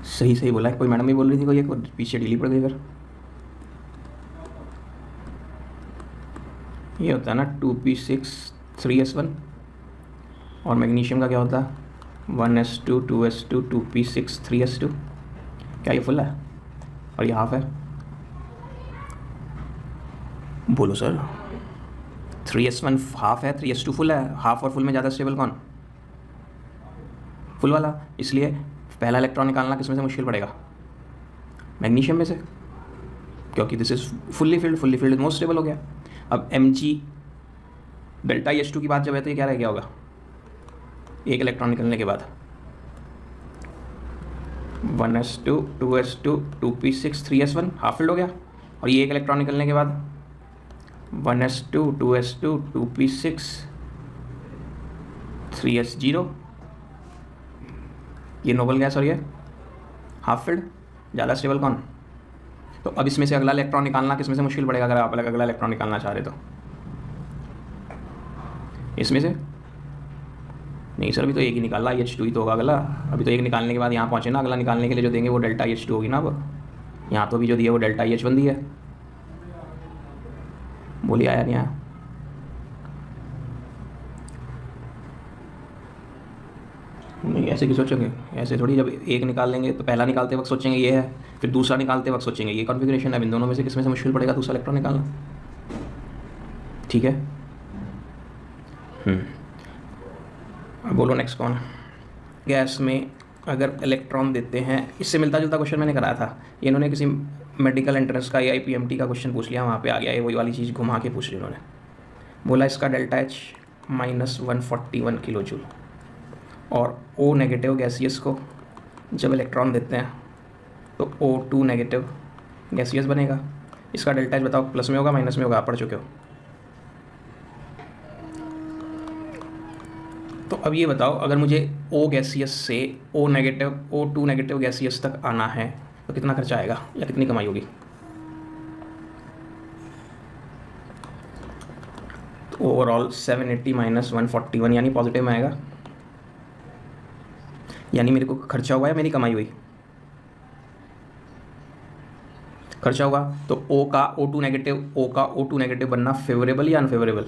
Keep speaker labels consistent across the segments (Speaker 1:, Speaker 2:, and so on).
Speaker 1: सही सही बोला है, कोई मैडम भी बोल रही थी, कोई एक पीछे ढीली पड़ गई फिर। ये होता है ना 2p6 3s1, और मैग्नीशियम का क्या होता है 1s2 2s2 2p6 3s2। क्या ये फुल है और ये हाफ है? बोलो सर। 3s1 हाफ है, 3s2 फुल है। हाफ और फुल में ज़्यादा स्टेबल कौन? फुल वाला। इसलिए पहला इलेक्ट्रॉन निकालना किस में से मुश्किल पड़ेगा? मैग्नीशियम में से, क्योंकि this is fully filled most stable हो गया। अब Mg डेल्टा H2 की बात जब है तो ये क्या रह गया होगा एक इलेक्ट्रॉन निकलने के बाद? 1s2 2s2 2p6 3s1 half filled हो गया। और ये एक इलेक्ट्रॉन निकलने के बाद 1s2 2s2 2p6 3s0, ये नोबल गैस और ये हाफ फिल्ड। ज़्यादा स्टेबल कौन? तो अब इसमें से अगला इलेक्ट्रॉन निकालना किस में से मुश्किल पड़ेगा अगर आप अगला इलेक्ट्रॉन निकालना चाह रहे तो? इसमें से नहीं सर, अभी तो एक ही निकाला, H2 ही तो होगा अगला। अभी तो एक निकालने के बाद यहाँ पहुँचे ना, अगला निकालने के लिए जो देंगे वो डेल्टा H2 होगी ना। अब यहाँ तो भी जो दिया वो डेल्टा H1 दी है। बोलिए आया नहीं आया? नहीं ऐसे क्यों सोचेंगे? ऐसे थोड़ी, जब एक निकाल लेंगे तो पहला निकालते वक्त सोचेंगे ये है, फिर दूसरा निकालते वक्त सोचेंगे ये कॉन्फ़िगरेशन है। इन दोनों में से किस में से मुश्किल पड़ेगा दूसरा इलेक्ट्रॉन निकालना? ठीक है। अब बोलो नेक्स्ट कौन? गैस में अगर इलेक्ट्रॉन देते हैं, इससे मिलता जुलता क्वेश्चन मैंने कराया था। ये इन्होंने किसी मेडिकल एंट्रेंस का या IPMT का क्वेश्चन पूछ लिया, वहाँ पे आ गया ये वही वाली चीज़ घुमा के पूछ ली उन्होंने। बोला इसका डेल्टा H -141 किलो जूल, और O नेगेटिव गैसियस को जब इलेक्ट्रॉन देते हैं तो O2 नेगेटिव गैसियस बनेगा। इसका डेल्टा H बताओ, प्लस में होगा माइनस में होगा? आप पढ़ चुके हो। तो अब ये बताओ, अगर मुझे O गैसियस से O2 नेगेटिव गैसियस तक आना है तो कितना खर्चा आएगा या कितनी कमाई होगी? तो ओवरऑल 780 -141 यानी पॉजिटिव में आएगा। यानी मेरे को खर्चा हुआ है, मेरी कमाई हुई। खर्चा हुआ तो O का O2 नेगेटिव बनना फेवरेबल या अनफेवरेबल?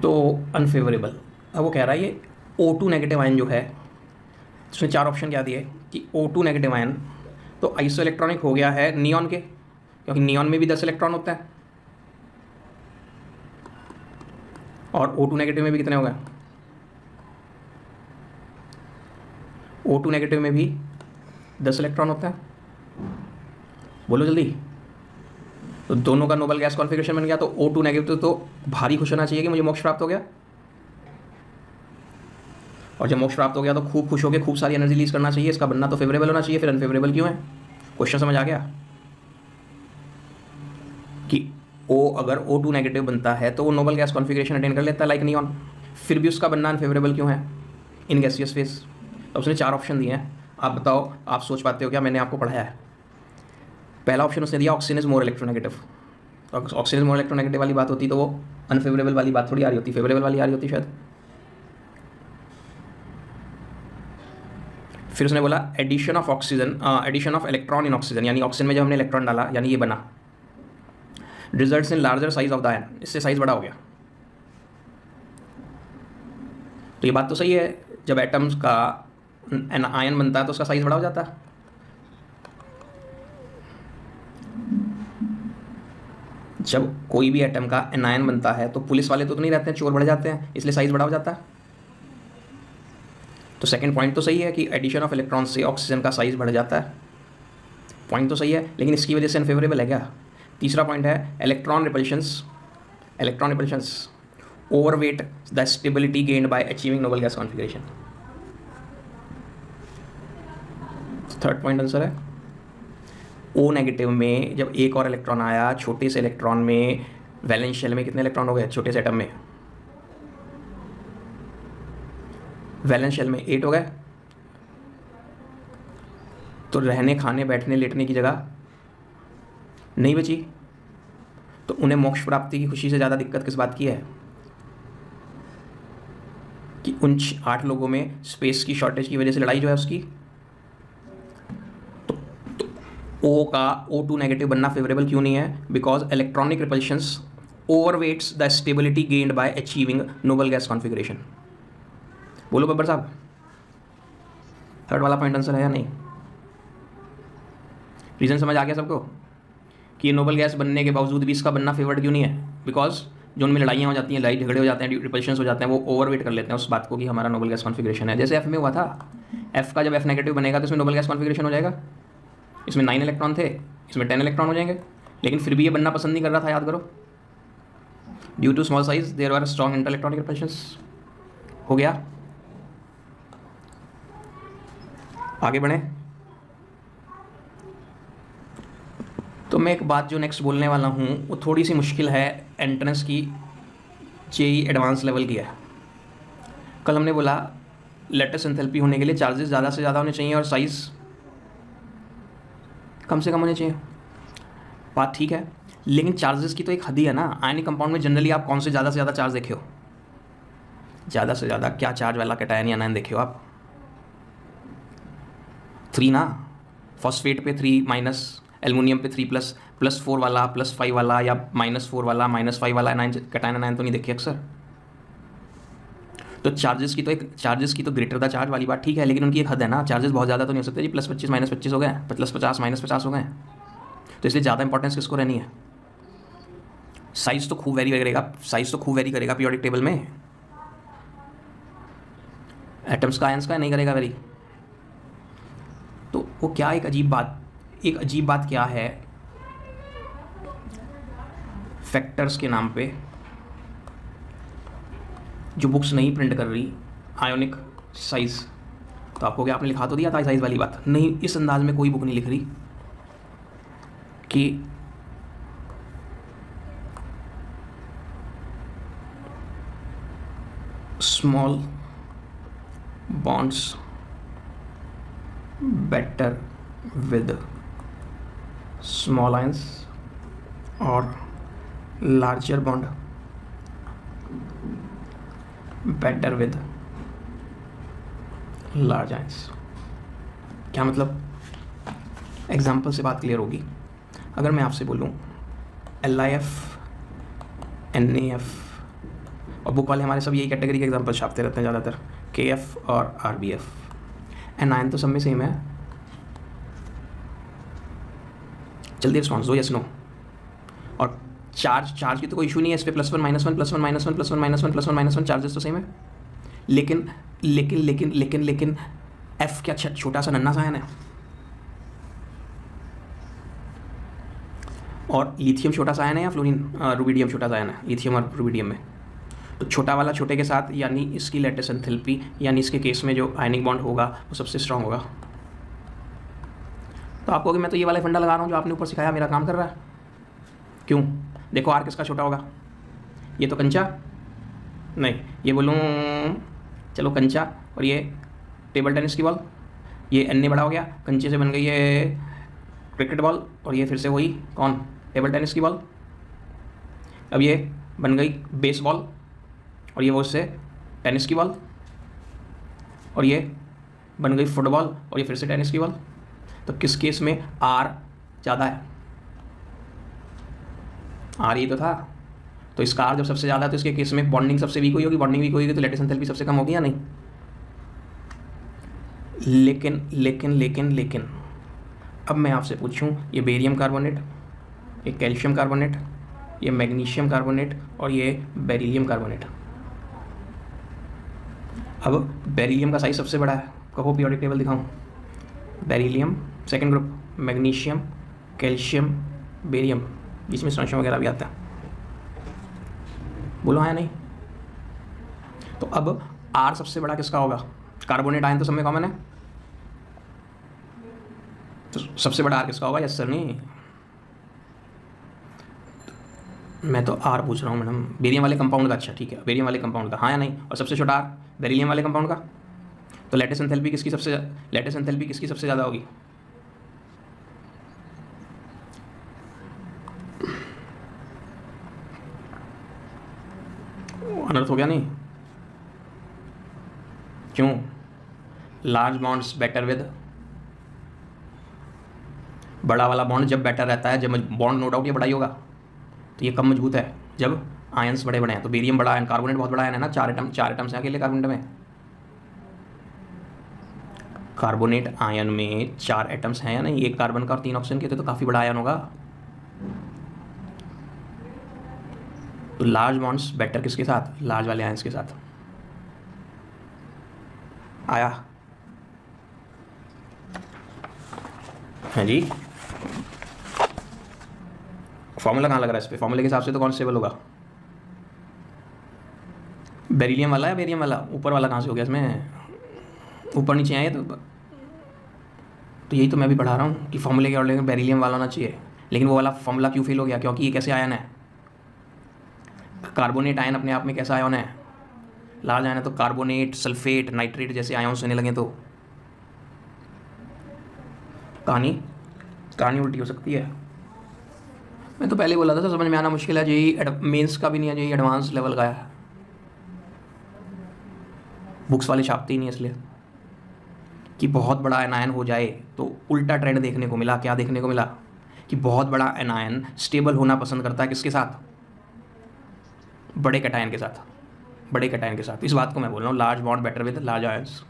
Speaker 1: तो अनफेवरेबल। अब वो कह रहा है ये O2 नेगेटिव आयन जो है, उसने 4 ऑप्शन क्या दिए कि O2 नेगेटिव आयन तो आइसो इलेक्ट्रॉनिक हो गया है नियॉन के, क्योंकि नियॉन में भी 10 इलेक्ट्रॉन होता है, और O2 नेगेटिव में भी कितने हो गए? O2 नेगेटिव में भी 10 इलेक्ट्रॉन होता है। बोलो जल्दी। तो दोनों का नोबल गैस कॉन्फ़िगरेशन बन गया। तो O2 नेगेटिव तो भारी खुश होना चाहिए कि मुझे मोक्ष प्राप्त हो गया, और जब मोक्ष प्राप्त हो गया तो खूब खुश होकर खूब सारी एनर्जी रिलीज करना चाहिए। इसका बनना तो फेवरेबल होना चाहिए, फिर अनफेवरेबल क्यों है? क्वेश्चन समझ आ गया कि O अगर O2 नेगेटिव बनता है तो वो नोबल गैस कॉन्फ़िगरेशन अटेन कर लेता है लाइक नियॉन, फिर भी उसका बनना अनफेवरेबल क्यों है इन गैसियस फेज? तो उसने 4 ऑप्शन दिए हैं। आप बताओ, आप सोच पाते हो क्या? मैंने आपको पढ़ाया है। पहला ऑप्शन उसने दिया oxygen is more electronegative. Oxygen is more electronegative वाली बात होती तो वो अनफेवरेबल वाली बात थोड़ी आ रही होती, फेवरेबल वाली आ रही होती शायद। फिर उसने बोला addition of electron in oxygen, यानी ऑक्सीजन में जब हमने इलेक्ट्रॉन डाला यानी ये बना, results in larger size of the ion, इससे साइज बड़ा हो गया। तो ये बात तो सही है, जब एटम्स का आयन बनता है तो उसका साइज बड़ा हो जाता है। जब कोई भी एटम का एनायन बनता है तो पुलिस वाले तो नहीं रहते हैं, चोर बढ़ जाते हैं, इसलिए साइज बड़ा हो जाता है। तो सेकंड पॉइंट तो सही है कि एडिशन ऑफ इलेक्ट्रॉन से ऑक्सीजन का साइज बढ़ जाता है, पॉइंट तो सही है, लेकिन इसकी वजह से अनफेवरेबल है क्या? तीसरा पॉइंट है electron repulsions overweight the stability gained by achieving noble gas configuration. Third point answer है O नेगेटिव में जब एक और इलेक्ट्रॉन आया, छोटे से इलेक्ट्रॉन में वैलेंस शेल में कितने इलेक्ट्रॉन हो गए? छोटे से एटम में वैलेंस शेल में 8 हो गए। तो रहने खाने बैठने लेटने की जगह नहीं बची, तो उन्हें मोक्ष प्राप्ति की खुशी से ज़्यादा दिक्कत किस बात की है? कि उन 8 लोगों में स्पेस की शॉर्टेज की वजह से लड़ाई जो है उसकी, तो O का O2 नेगेटिव बनना फेवरेबल क्यों नहीं है? Because electronic repulsions overweights the stability gained by achieving noble gas configuration. बोलो बब्बर साहब, थर्ड वाला पॉइंट आंसर है या नहीं? रीज़न समझ आ गया सबको कि ये नोबल गैस बनने के बावजूद भी इसका बनना फेवर्ड क्यों नहीं है? बिकॉज जो उनमें लड़ाइयाँ हो जाती हैं, लड़ाई झगड़े हो जाते हैं, रिपल्शंस हो जाते हैं, वो ओवरवेट कर लेते हैं उस बात को कि हमारा नोबल गैस कॉन्फिगरेशन है। जैसे एफ में हुआ था, एफ का जब एफ नेगेटिव बनेगा तो इसमें नोबल गैस कॉन्फिगरेशन हो जाएगा। इसमें 9 इलेक्ट्रॉन थे, इसमें 10 इलेक्ट्रॉन हो जाएंगे, लेकिन फिर भी ये बनना पसंद नहीं कर रहा था, याद करो। Due to small size there are strong interelectronic repulsions. हो गया, आगे बढ़े। तो मैं एक बात जो नेक्स्ट बोलने वाला हूँ वो थोड़ी सी मुश्किल है, एंट्रेंस की जेई एडवांस लेवल की है। कल हमने बोला लेटेस्ट एंथैल्पी होने के लिए चार्जेस ज़्यादा से ज़्यादा होने चाहिए और साइज़ कम से कम होने चाहिए। बात ठीक है, लेकिन चार्जेस की तो एक हद ही है ना। आयनिक कंपाउंड में जनरली आप कौन से ज़्यादा से ज़्यादा चार्ज देखे हो? ज़्यादा से ज़्यादा क्या चार्ज वाला कैटायन या आयन देखे हो आप? 3 ना, फॉस्फेट पे 3 माइनस, एल्युमिनियम पे 3 प्लस, +4 वाला, +5 वाला या -4 वाला, -5 वाला कैटायन आयन तो नहीं देखे अक्सर। तो चार्जेस की तो ग्रेटर द चार्ज वाली बात ठीक है, लेकिन उनकी एक हद है ना। चार्जेस बहुत ज़्यादा तो नहीं हो सकते जी, +25 -25 हो गए, +50 -50 हो गए, तो इसलिए ज़्यादा इंपॉर्टेंस किसको रहनी है? साइज़ तो खूब वेरी करेगा पीरियोडिक टेबल में। एटम्स का, आयंस का नहीं करेगा वेरी। तो वो क्या एक अजीब बात क्या है, फैक्टर्स के नाम पे जो बुक्स नहीं प्रिंट कर रही आयोनिक साइज, तो आपको क्या आपने लिखा तो दिया था साइज वाली बात? नहीं, इस अंदाज में कोई बुक नहीं लिख रही कि small bonds better with small ions और larger bond better with large ions. क्या मतलब? एग्जाम्पल से बात क्लियर होगी। अगर मैं आपसे बोलूँ LiF, NaF, और बुक वाले हमारे सब यही कैटेगरी के एग्जाम्पल छापते रहते हैं ज़्यादातर, KF और RBF, एनायन तो सब में सेम है। जल्दी रिस्पॉन्स दो, यस नो। और चार्ज की तो कोई इशू नहीं है इस पर, +1 -1 +1 -1 +1 -1 +1 -1 चार्जेस तो सेम है। लेकिन एफ क्या छोटा सा नन्हा सा आयन है, और लिथियम छोटा सा आयन है या रुबिडियम छोटा सा आयन है? लिथियम और रुबिडियम में तो छोटा वाला छोटे के साथ, यानी इसकी लेटेस्ट एंथैल्पी, यानी इसके केस में जो आयनिक बॉन्ड होगा वो सबसे स्ट्रांग होगा। तो आपको कि मैं तो ये वाला फंडा लगा रहा हूँ जो आपने ऊपर सिखाया, मेरा काम कर रहा है। क्यों? देखो आर किसका छोटा होगा? ये तो कंचा नहीं, ये बोलूँ चलो कंचा, और ये टेबल टेनिस की बॉल, ये एन बड़ा हो गया, कंचे से बन गई ये क्रिकेट बॉल, और ये फिर से वही कौन, टेबल टेनिस की बॉल। अब ये बन गई बेस बॉल, और ये वो उससे टेनिस की बॉल, और ये बन गई फुटबॉल, और ये फिर से टेनिस की बॉल। तो किस केस में आर ज़्यादा है? आर ये तो था, तो इसका आर जब सबसे ज़्यादा है तो इसके केस में बॉन्डिंग सबसे वीक हुई होगी, बॉन्डिंग वीक होगी तो लेटेस्ट एंथैल्पी सबसे कम होगी या नहीं? लेकिन अब मैं आपसे पूछूं, ये बेरियम कार्बोनेट, ये कैल्शियम कार्बोनेट, ये मैग्नीशियम कार्बोनेट, और ये बेरिलियम कार्बोनेट। अब बेरिलियम का साइज सबसे बड़ा है, कहो पीरियोडिक टेबल दिखाऊं। Beryllium second group, magnesium, calcium, barium, बीच में स्ट्रोंशियम वगैरह भी आता है। बोलो हाँ या नहीं? तो अब आर सबसे बड़ा किसका होगा? कार्बोनेट आयन तो सब में कॉमन है, तो सबसे बड़ा आर किसका होगा? यस सर नहीं, मैं तो आर पूछ रहा हूँ मैडम, बेरियम वाले कंपाउंड का। अच्छा ठीक है, बेरियम वाले कंपाउंड का, हाँ या नहीं? और सबसे छोटा आर बेरिलियम वाले कंपाउंड का। तो लेटेस्ट एंथैल्पी किसकी सबसे ज़्यादा होगी? अनर्थ हो गया नहीं? क्यों? लार्ज बॉन्ड्स बेटर विद, बड़ा वाला बॉन्ड जब बेटर रहता है, जब बॉन्ड नो डाउट ये बड़ा ही होगा, तो ये कम मजबूत है जब आयंस बड़े बड़े हैं। तो बेरियम बड़ा आयन, कार्बोनेट बहुत बड़ा आयन है ना, 4 एटम्स हैं अकेले कार्बोनेट में। कार्बोनेट आयन में 4 एटम्स हैं या नहीं, 1 कार्बन का और 3 ऑक्सीजन के, तो काफ़ी बड़ा आयन होगा। तो लार्ज बॉन्ड्स बेटर किसके साथ? लार्ज वाले आयंस के साथ। आया? हाँ जी। फॉर्मूला कहाँ लग रहा है इस पे? फॉर्मूले के हिसाब से तो कौन स्टेबल होगा? बेरिलियम वाला है, बेरियम वाला। ऊपर वाला कहाँ से हो गया इसमें? ऊपर नीचे आए तो यही तो मैं भी पढ़ा रहा हूँ कि फॉर्मूले के ऑर्डर में बेरिलियम वाला होना चाहिए, लेकिन वो वाला फॉर्मूला क्यों फेल हो गया? क्योंकि ये कैसे आयन है? कार्बोनेट आयन अपने आप में कैसा आयन है? लार्ज आयन है। तो कार्बोनेट, सल्फेट, नाइट्रेट जैसे आयन्स होने लगे तो कहानी उल्टी हो सकती है। मैं तो पहले बोला था समझ में आना मुश्किल है, जेई मेंस का भी नहीं है, जेई एडवांस लेवल का है। बुक्स वाले छापते ही नहीं इसलिए कि बहुत बड़ा एनायन हो जाए तो उल्टा ट्रेंड देखने को मिला। क्या देखने को मिला? कि बहुत बड़ा एनायन स्टेबल होना पसंद करता है किसके साथ? बड़े कैटायन के साथ। बड़े कैटायन के साथ। इस बात को मैं बोल रहा हूँ, large bond better with large ions.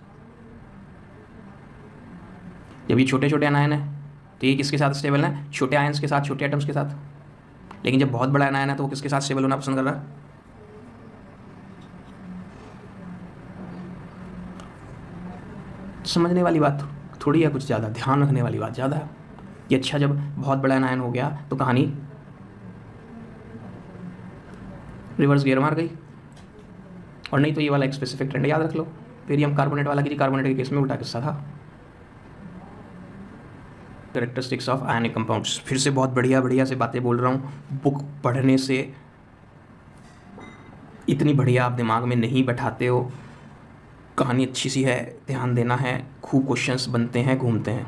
Speaker 1: जब ये छोटे छोटे एनायन है तो ये किसके साथ स्टेबल है? छोटे आयंस के साथ, छोटे एटम्स के साथ। लेकिन जब बहुत बड़ा एनायन है तो वो किसके साथ स्टेबल होना पसंद कर रहा है? समझने वाली बात थोड़ी है, कुछ ज़्यादा ध्यान रखने वाली बात ज़्यादा है। ये अच्छा, जब बहुत बड़ा एनायन हो गया तो कहानी रिवर्स गियर मार गई। और नहीं तो ये वाला एक स्पेसिफिक ट्रेंड याद रख लो, बेरियम कार्बोनेट वाला, कि कार्बोनेट के केस में उल्टा किस्सा था। Characteristics of ionic compounds. फिर से बहुत बढ़िया से बातें बोल रहा हूँ, बुक पढ़ने से इतनी बढ़िया आप दिमाग में नहीं बैठाते हो। कहानी अच्छी सी है, ध्यान देना है, खूब क्वेश्चंस बनते हैं, घूमते हैं।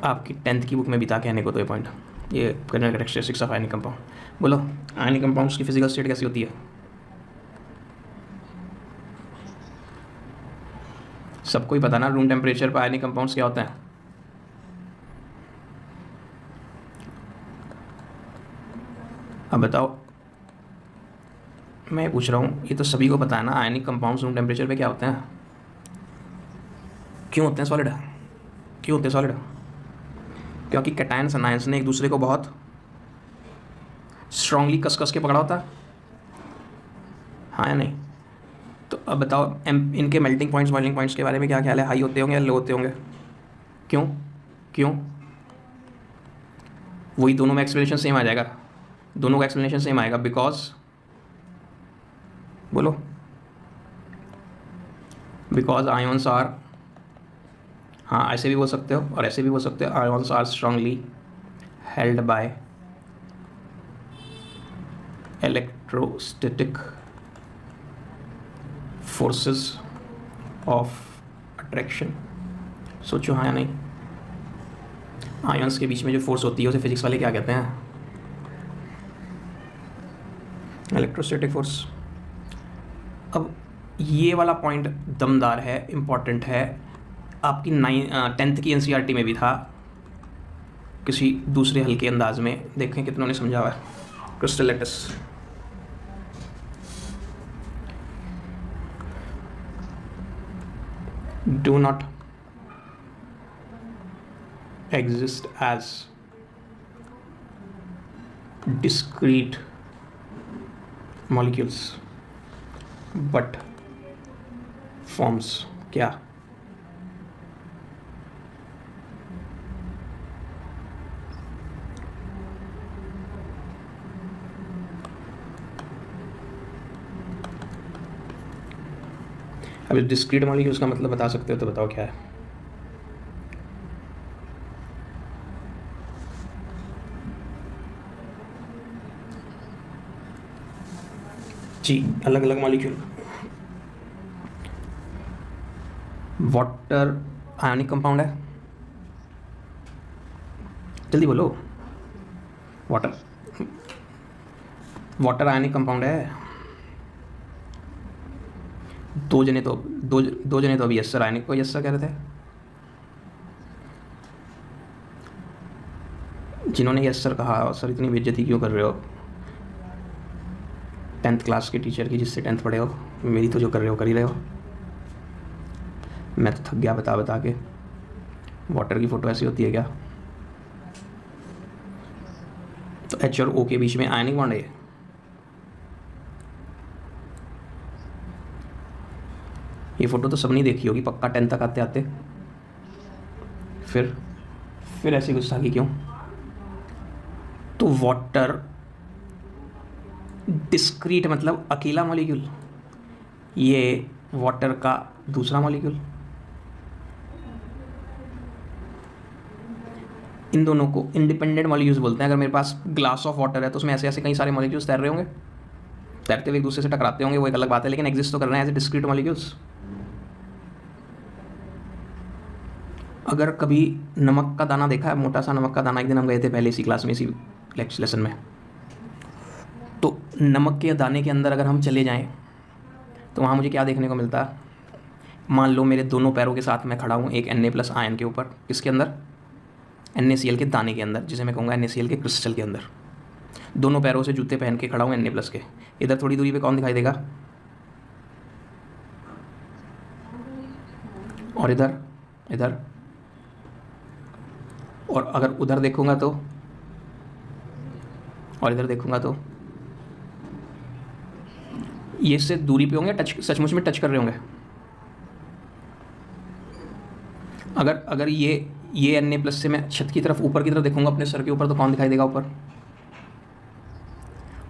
Speaker 1: आपकी 10th की बुक में बिता कहने को तो ये पॉइंट, ये कैरेक्टरिस्टिक्स ऑफ आयनिक कंपाउंड। बोलो, आयनिक कंपाउंड्स की फिजिकल स्टेट कैसी होती है? सबको ही पता ना, रूम टेम्परेचर पर आयनिक कंपाउंड्स क्या होते हैं? अब बताओ, मैं पूछ रहा हूँ, ये तो सभी को पता है ना, आयनिक कंपाउंड्स रूम टेम्परेचर पे क्या होते हैं? क्यों होते हैं सॉलिड? क्यों होते हैं सॉलिड? क्योंकि कैटायंस एनायंस ने एक दूसरे को बहुत स्ट्रांगली कस के पकड़ा होता है, हाँ या नहीं? तो अब बताओ, इनके मेल्टिंग पॉइंट्स, बॉइलिंग पॉइंट्स के बारे में क्या ख्याल है? हाई होते होंगे या लो होते होंगे? क्यों? वही दोनों में एक्सप्लेनेशन सेम आ जाएगा, दोनों का एक्सप्लेनेशन सेम आएगा, बिकॉज, बोलो, बिकॉज आयन्स आर, हाँ ऐसे भी बोल सकते हो और ऐसे भी बोल सकते हो, ions are strongly held by electrostatic forces of attraction. सोचो हाँ या नहीं? आयन्स के बीच में जो फोर्स होती है उसे फिजिक्स वाले क्या कहते हैं? Electrostatic force. अब ये वाला पॉइंट दमदार है, इम्पॉर्टेंट है, आपकी 10th की NCERT में भी था किसी दूसरे हल्के अंदाज में, देखें कितनों ने समझा हुआ है। Crystal lattice, do not exist as discrete molecules but forms क्या? अब डिस्क्रीट मॉलिक्यूल्स का मतलब बता सकते हो तो बताओ क्या है? जी, अलग अलग मॉलिक्यूल। वाटर आयनिक कंपाउंड है, जल्दी बोलो। वाटर आयनिक कंपाउंड है। दो जने तो दो जने तो अभी यस सर आए नहीं, कोई यस सर कह रहे थे, जिन्होंने यस सर कहा सर इतनी बेइज्जती क्यों कर रहे हो 10th क्लास के टीचर की, जिससे 10th पढ़े हो, मेरी तो जो कर रहे हो कर ही रहे हो, मैं तो थक गया बता बता के। वाटर की फ़ोटो ऐसी होती है क्या? तो एच और ओ के बीच में आयनिक बॉन्ड है। ये फ़ोटो तो सबने देखी होगी पक्का 10th तक आते आते। फिर ऐसी गुस्ताखी क्यों? तो वाटर डिस्क्रीट मतलब अकेला मॉलिक्यूल, ये वाटर का दूसरा मॉलिक्यूल, इन दोनों को इंडिपेंडेंट मॉलिक्यूल्स बोलते हैं। अगर मेरे पास ग्लास ऑफ वाटर है तो उसमें ऐसे ऐसे कई सारे मॉलिक्यूल्स तैर रहे होंगे, तैरते हुए एक दूसरे से टकराते होंगे, वो एक अलग बात है, लेकिन एग्जिस्ट तो कर रहे हैं एज ए डिस्क्रीट मॉलिक्यूल्स। अगर कभी नमक का दाना देखा है, मोटा सा नमक का दाना, एक दिन हम गए थे पहले इसी क्लास में, इसी लेसन में, तो नमक के दाने के अंदर अगर हम चले जाएं तो वहाँ मुझे क्या देखने को मिलता है? मान लो मेरे दोनों पैरों के साथ मैं खड़ा हूँ एक Na+ आयन के ऊपर, किसके अंदर? NaCl के दाने के अंदर, जिसे मैं कहूँगा NaCl के क्रिस्टल के अंदर। दोनों पैरों से जूते पहन के खड़ा हूँ Na+ के। इधर थोड़ी दूरी पे कौन दिखाई देगा? और इधर और अगर उधर देखूंगा तो, और इधर देखूंगा तो, ये इससे दूरी पे होंगे, टच सचमुच में टच कर रहे होंगे? अगर ये Na+ से मैं छत की तरफ ऊपर की तरफ देखूंगा अपने सर के ऊपर, तो कौन दिखाई देगा ऊपर?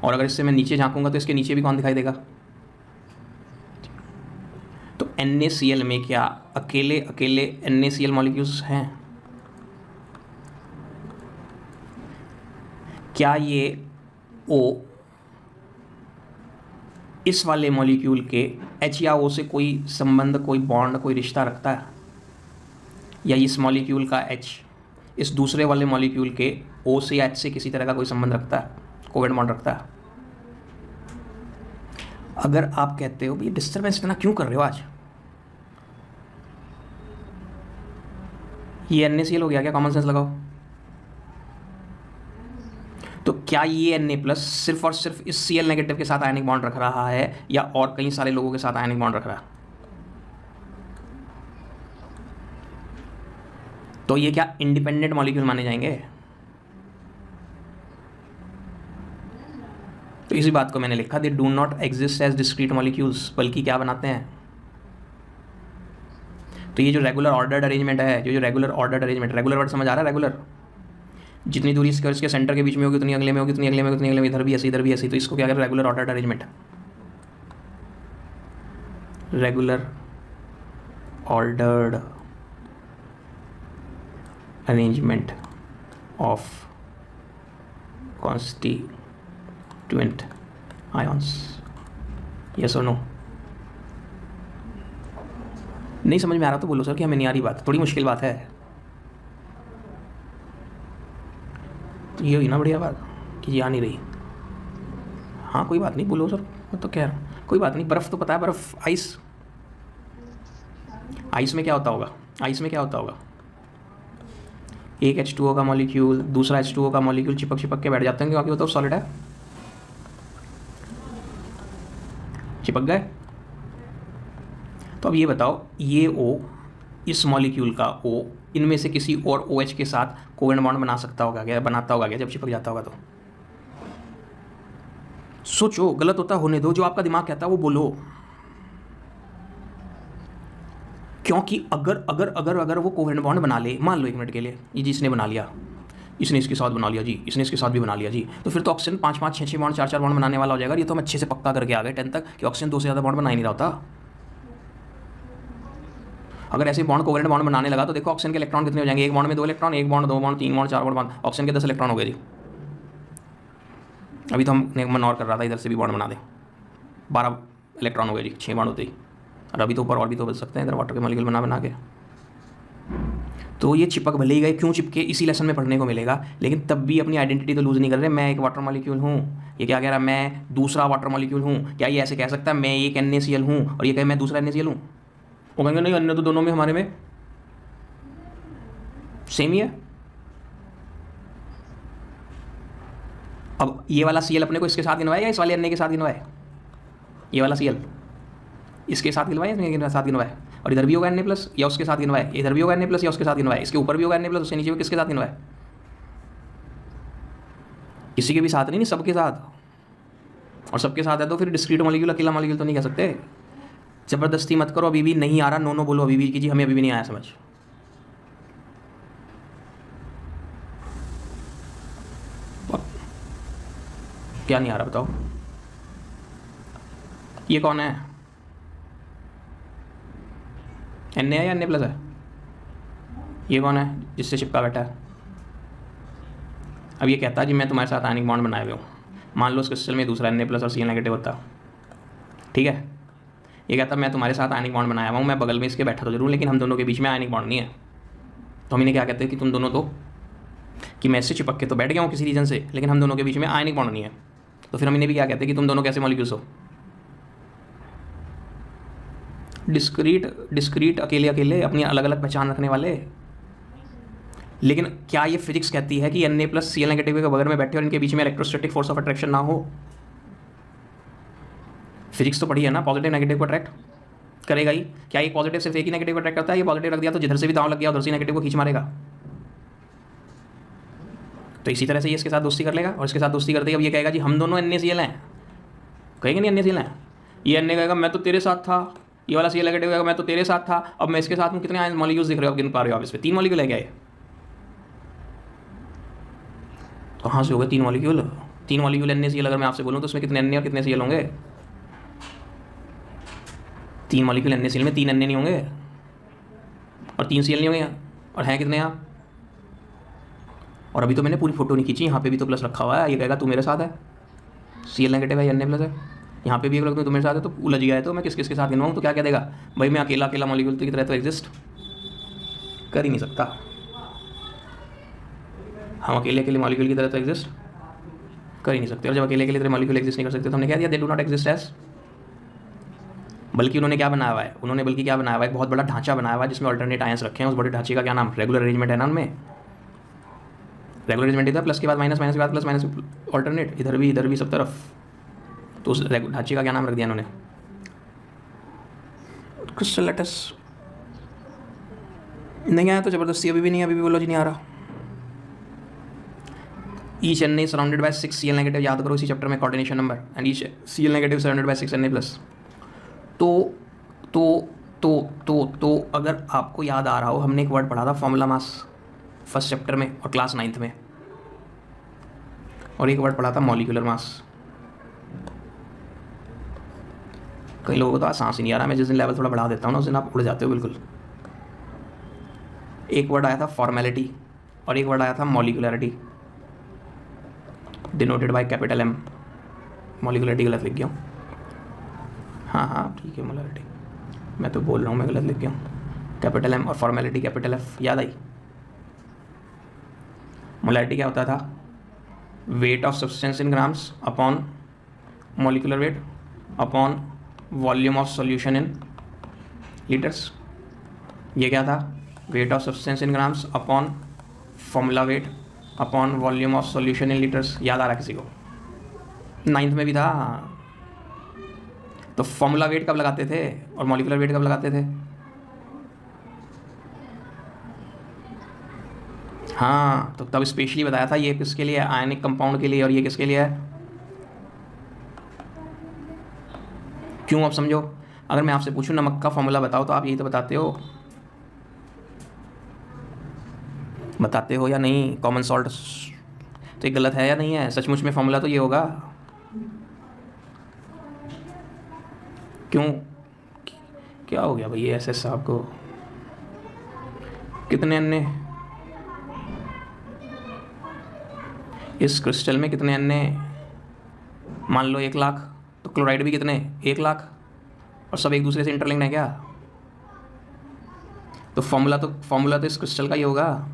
Speaker 1: और अगर इससे मैं नीचे झांकूंगा तो इसके नीचे भी कौन दिखाई देगा? तो NaCl में क्या अकेले NaCl मॉलिक्यूल्स हैं? क्या ये O इस वाले मॉलिक्यूल के H या O से कोई संबंध, कोई बॉन्ड, कोई रिश्ता रखता है? या इस मॉलिक्यूल का H इस दूसरे वाले मॉलिक्यूल के O से या H से किसी तरह का कोई संबंध रखता है, कोवेलेंट बॉन्ड रखता है? अगर आप कहते हो ये डिस्टर्बेंस इतना क्यों कर रहे हो आज, ये NaCl हो गया क्या? कॉमन सेंस लगाओ। तो क्या ये Na+ सिर्फ और सिर्फ इस Cl नेगेटिव के साथ आयनिक बॉन्ड रख रहा है, या और कई सारे लोगों के साथ आयनिक बॉन्ड रख रहा है? तो ये क्या इंडिपेंडेंट मॉलिक्यूल माने जाएंगे? तो इसी बात को मैंने लिखा, they do not exist as discrete molecules, बल्कि क्या बनाते हैं? तो ये जो रेगुलर ऑर्डर्ड अरेंजमेंट है, जो regular ordered arrangement, regular word समझ आ रहा है? रेगुलर, जितनी दूरी इसके सेंटर के बीच में होगी उतनी अगले में होगी, उतनी अगले में, उतनी अगले में, इधर भी ऐसी, इधर भी ऐसी। तो इसको क्या कहते हैं? Regular ordered arrangement. Regular ordered arrangement of constituent ions. Yes और नो? नहीं समझ में आ रहा तो बोलो सर कि हमें नहीं आ रही बात, थोड़ी मुश्किल बात है। तो ये हुई ना बढ़िया बात कि ये आ नहीं रही। हाँ कोई बात नहीं, बोलो सर, मैं तो कह रहा हूँ कोई बात नहीं। बर्फ़ तो पता है, बर्फ़, आइस में क्या होता होगा? आइस में क्या होता होगा? एक H2O का मॉलिक्यूल दूसरा H2O का मॉलिक्यूल चिपक के बैठ जाते हैं, क्योंकि वो तो सॉलिड है, चिपक गए। तो अब ये बताओ, ये O इस मॉलिक्यूल का O इनमें से किसी और OH के साथ कोवेलेंट बॉन्ड बना सकता होगा क्या? बनाता होगा क्या जब चिपक जाता होगा? तो सोचो, गलत होता होने दो, जो आपका दिमाग कहता है वो बोलो। क्योंकि अगर अगर अगर अगर वो कोवेलेंट बॉन्ड बना ले, मान लो 1 मिनट के लिए, ये जिसने बना लिया, इसने इसके साथ बना लिया जी, इसने इसके साथ भी बना लिया जी, तो फिर तो ऑक्सीजन 5-5, 6-6 बॉन्ड, 4-4 बॉन्ड बनाने वाला हो जाएगा। ये तो हम अच्छे से पक्का करके आ गए 10th तक कि ऑक्सीजन 2 से ज़्यादा बॉन्ड बना ही नहीं रहा होता। अगर ऐसे बॉन्ड कोवेलेंट बॉन्ड बनाने लगा तो देखो ऑक्सीजन के इलेक्ट्रॉन कितने हो जाएंगे? एक बॉन्ड में 2 इलेक्ट्रॉन, एक bond, 2 bond, 3 bond, 4 bond, oxygen के 10 इलेक्ट्रॉन हो गए जी। अभी तो हम मन और कर रहा था इधर से भी बॉन्ड बना दें, 12 इलेक्ट्रॉन हो गए जी, 6 बॉन्ड होते ही। और अभी तो ऊपर और भी तो बच सकते हैं इधर वाटर के मॉलिक्यूल बना के। तो ये चिपक भले ही गए, क्यों चिपके इसी लेसन में पढ़ने को मिलेगा, लेकिन तब भी अपनी आइडेंटिटी तो लूज़ नहीं कर रहे। मैं एक वाटर मॉलिक्यूल हूँ, ये क्या कह रहा है, मैं दूसरा वाटर मॉलिक्यूल हूँ। क्या ये ऐसे कह सकता है मैं एक NaCl हूँ और ये कहे मैं दूसरा NaCl हूँ? वो कहेंगे नहीं, अन्य तो दोनों में हमारे में सेम ही है। अब ये वाला Cl अपने को इसके साथ गिनवाए या इस वाले अन्य के साथ गिनवाए? ये वाला Cl इसके साथ गिनवाए या इसके साथ गिनवाए? और इधर भी होगा Na+ या उसके साथ गिनवाए? इधर भी होगा Na+ या उसके साथ गिनवाए? इसके ऊपर भी होगा Na+, उससे नीचे भी किसके साथ गिनवाए? किसी के भी साथ नहीं, सबके साथ। और सबके साथ है तो फिर डिस्क्रीट मॉलिक्यूल अकेला मॉलिक्यूल तो नहीं कह सकते। ज़बरदस्ती मत करो, अभी भी नहीं आ रहा, नो बोलो अभी भी कि जी हमें अभी भी नहीं आया समझ। क्या नहीं आ रहा बताओ? ये कौन है? Na है या Na+ है? ये कौन है जिससे चिपका बैठा है? अब ये कहता है जी मैं तुम्हारे साथ आयनिक बॉन्ड बनाए हुए हूँ। मान लो उस क्रिस्टल में दूसरा Na+ और Cl- होता, ठीक है। ये कहता मैं तुम्हारे साथ आयनिक बॉन्ड बनाया हुआ हूँ, मैं बगल में इसके बैठा तो जरूर, लेकिन हम दोनों के बीच में आयनिक बॉन्ड नहीं है। तो हम इन्हें क्या कहते हैं कि तुम दोनों तो, कि मैं इससे चिपक के तो बैठ गया हूँ किसी रीजन से, लेकिन हम दोनों के बीच में आयनिक बॉन्ड नहीं है। तो फिर हम इन्हें भी क्या कहते हैं कि तुम दोनों कैसे मॉलिक्यूल्स हो? डिस्क्रीट अकेले अकेले अपनी अलग अलग पहचान रखने वाले। लेकिन क्या ये फिजिक्स कहती है कि Na+ Cl- के बगल में बैठे और इनके बीच में इलेक्ट्रोस्टैटिक फोर्स ऑफ अट्रैक्शन ना हो? फिजिक्स तो पढ़ी है ना, पॉजिटिव नेगेटिव को अट्रैक्ट करेगा ही। क्या ये पॉजिटिव सिर्फ एक ही नेगेटिव को अट्रैक्ट करता है? ये पॉजिटिव रख दिया तो जिधर से भी दांव लग गया उधर से नेगेटिव को खींच मारेगा। तो इसी तरह से ये इसके साथ दोस्ती कर लेगा और इसके साथ दोस्ती करते ही अब ये कहेगा जी हम दोनों NaCl हैं। कहेंगे नहीं NaCl हैं? ये Na कहेगा मैं तो तेरे साथ था, ये वाला Cl- कहेगा मैं तो तेरे साथ था। अब मैं इसके साथ हूँ, कितने मॉलिक्यूल्स दिख रहे हो आप, गिन पा रहे हो आप? इस पर 3 मॉलिक्यूल है क्या ये? कहाँ से हो गए 3 मॉलिक्यूल? 3 मॉलिक्यूल NaCl अगर मैं आपसे बोलूँ तो उसमें कितने Na और कितने Cl होंगे? 3 मॉलिक्यूल NaCl में 3 Na नहीं होंगे और 3 Cl नहीं होंगे, और हैं कितने यहाँ? और अभी तो मैंने पूरी फोटो नहीं खींची, यहाँ पे भी तो प्लस रखा हुआ है। ये कहेगा तू मेरे साथ है, Cl- है या Na+ है। यहाँ पे भी अगर तू मेरे साथ है तो उलझ गया है, तो मैं किस किस के साथ गिनवाऊँ? तो क्या कह देगा भाई मैं अकेला अकेला मॉलिक्यूल की तरह तो एग्जिस्ट कर ही नहीं सकता। हम अकेले अकेले मॉलिक्यूल की तरह तो एग्जिस्ट कर ही नहीं सकते। और जब अकेले अकेले तरह मॉलिक्यूल एग्जिस्ट नहीं कर सकते तो हमने कह दिया they do not exist as. बल्कि उन्होंने क्या बनाया हुआ है, बल्कि क्या बनाया हुआ है, एक बहुत बड़ा ढांचा बनाया हुआ है जिसमें अल्टरनेट आयंस रखे हैं। उस बड़े ढांचे का क्या नाम? रेगुलर अरेंजमेंट है ना। उनमें रेगुलर अरेंजमेंट इधर प्लस के बाद माइनस, माइनस के बाद प्लस, माइनस अल्टरनेट, इधर भी सब तरफ। तो उस ढांचे का क्या नाम रख दिया उन्होंने? Crystal lattice. नहीं आया तो ज़बरदस्ती अभी भी नहीं, अभी भी बोलो जी नहीं आ रहा। Each Na surrounded by 6 Cl- याद करो इसी चैप्टर में coordination number, and each Cl- surrounded by 6 Na+। तो अगर आपको याद आ रहा हो, हमने एक वर्ड पढ़ा था फॉर्मूला मास फर्स्ट चैप्टर में और क्लास 9th में, और एक वर्ड पढ़ा था मॉलिक्यूलर मास। कई लोगों को तो आज सांस ही नहीं आ रहा। मैं जिस दिन लेवल थोड़ा बढ़ा देता हूँ ना उस दिन आप उड़ जाते हो बिल्कुल। एक वर्ड आया था फॉर्मेलिटी और एक वर्ड आया था molecularity, denoted by capital M। Molecularity गलत लिख गया हूँ, हाँ ठीक है, मोलरिटी मैं तो बोल रहा हूँ, मैं गलत लिख गया हूँ। कैपिटल M और फॉर्मेलिटी कैपिटल F, याद आई? मोलरिटी क्या होता था? Weight of substance in grams upon molecular weight upon volume of solution in litres. ये क्या था? Weight of substance in grams upon formula weight upon volume of solution in litres. याद आ रहा किसी को? 9th में भी था। तो फॉर्मूला वेट कब लगाते थे और मॉलिक्यूलर वेट कब लगाते थे? हाँ, तो तब स्पेशली बताया था ये किसके लिए है, आयनिक कंपाउंड के लिए, और ये किसके लिए है। क्यों? अब समझो, अगर मैं आपसे पूछूं नमक का फॉर्मूला बताओ तो आप यही तो बताते हो या नहीं? Common salt. तो ये गलत है या नहीं है? सचमुच में फॉर्मूला तो ये होगा। क्यों? क्या हो गया भाई SS साहब को? कितने अन्य इस क्रिस्टल में, कितने अन्य? मान लो 1 लाख, तो क्लोराइड भी कितने? 1 लाख, और सब एक दूसरे से इंटरलिंक्ड है क्या? तो फॉर्मूला तो इस क्रिस्टल का ही होगा।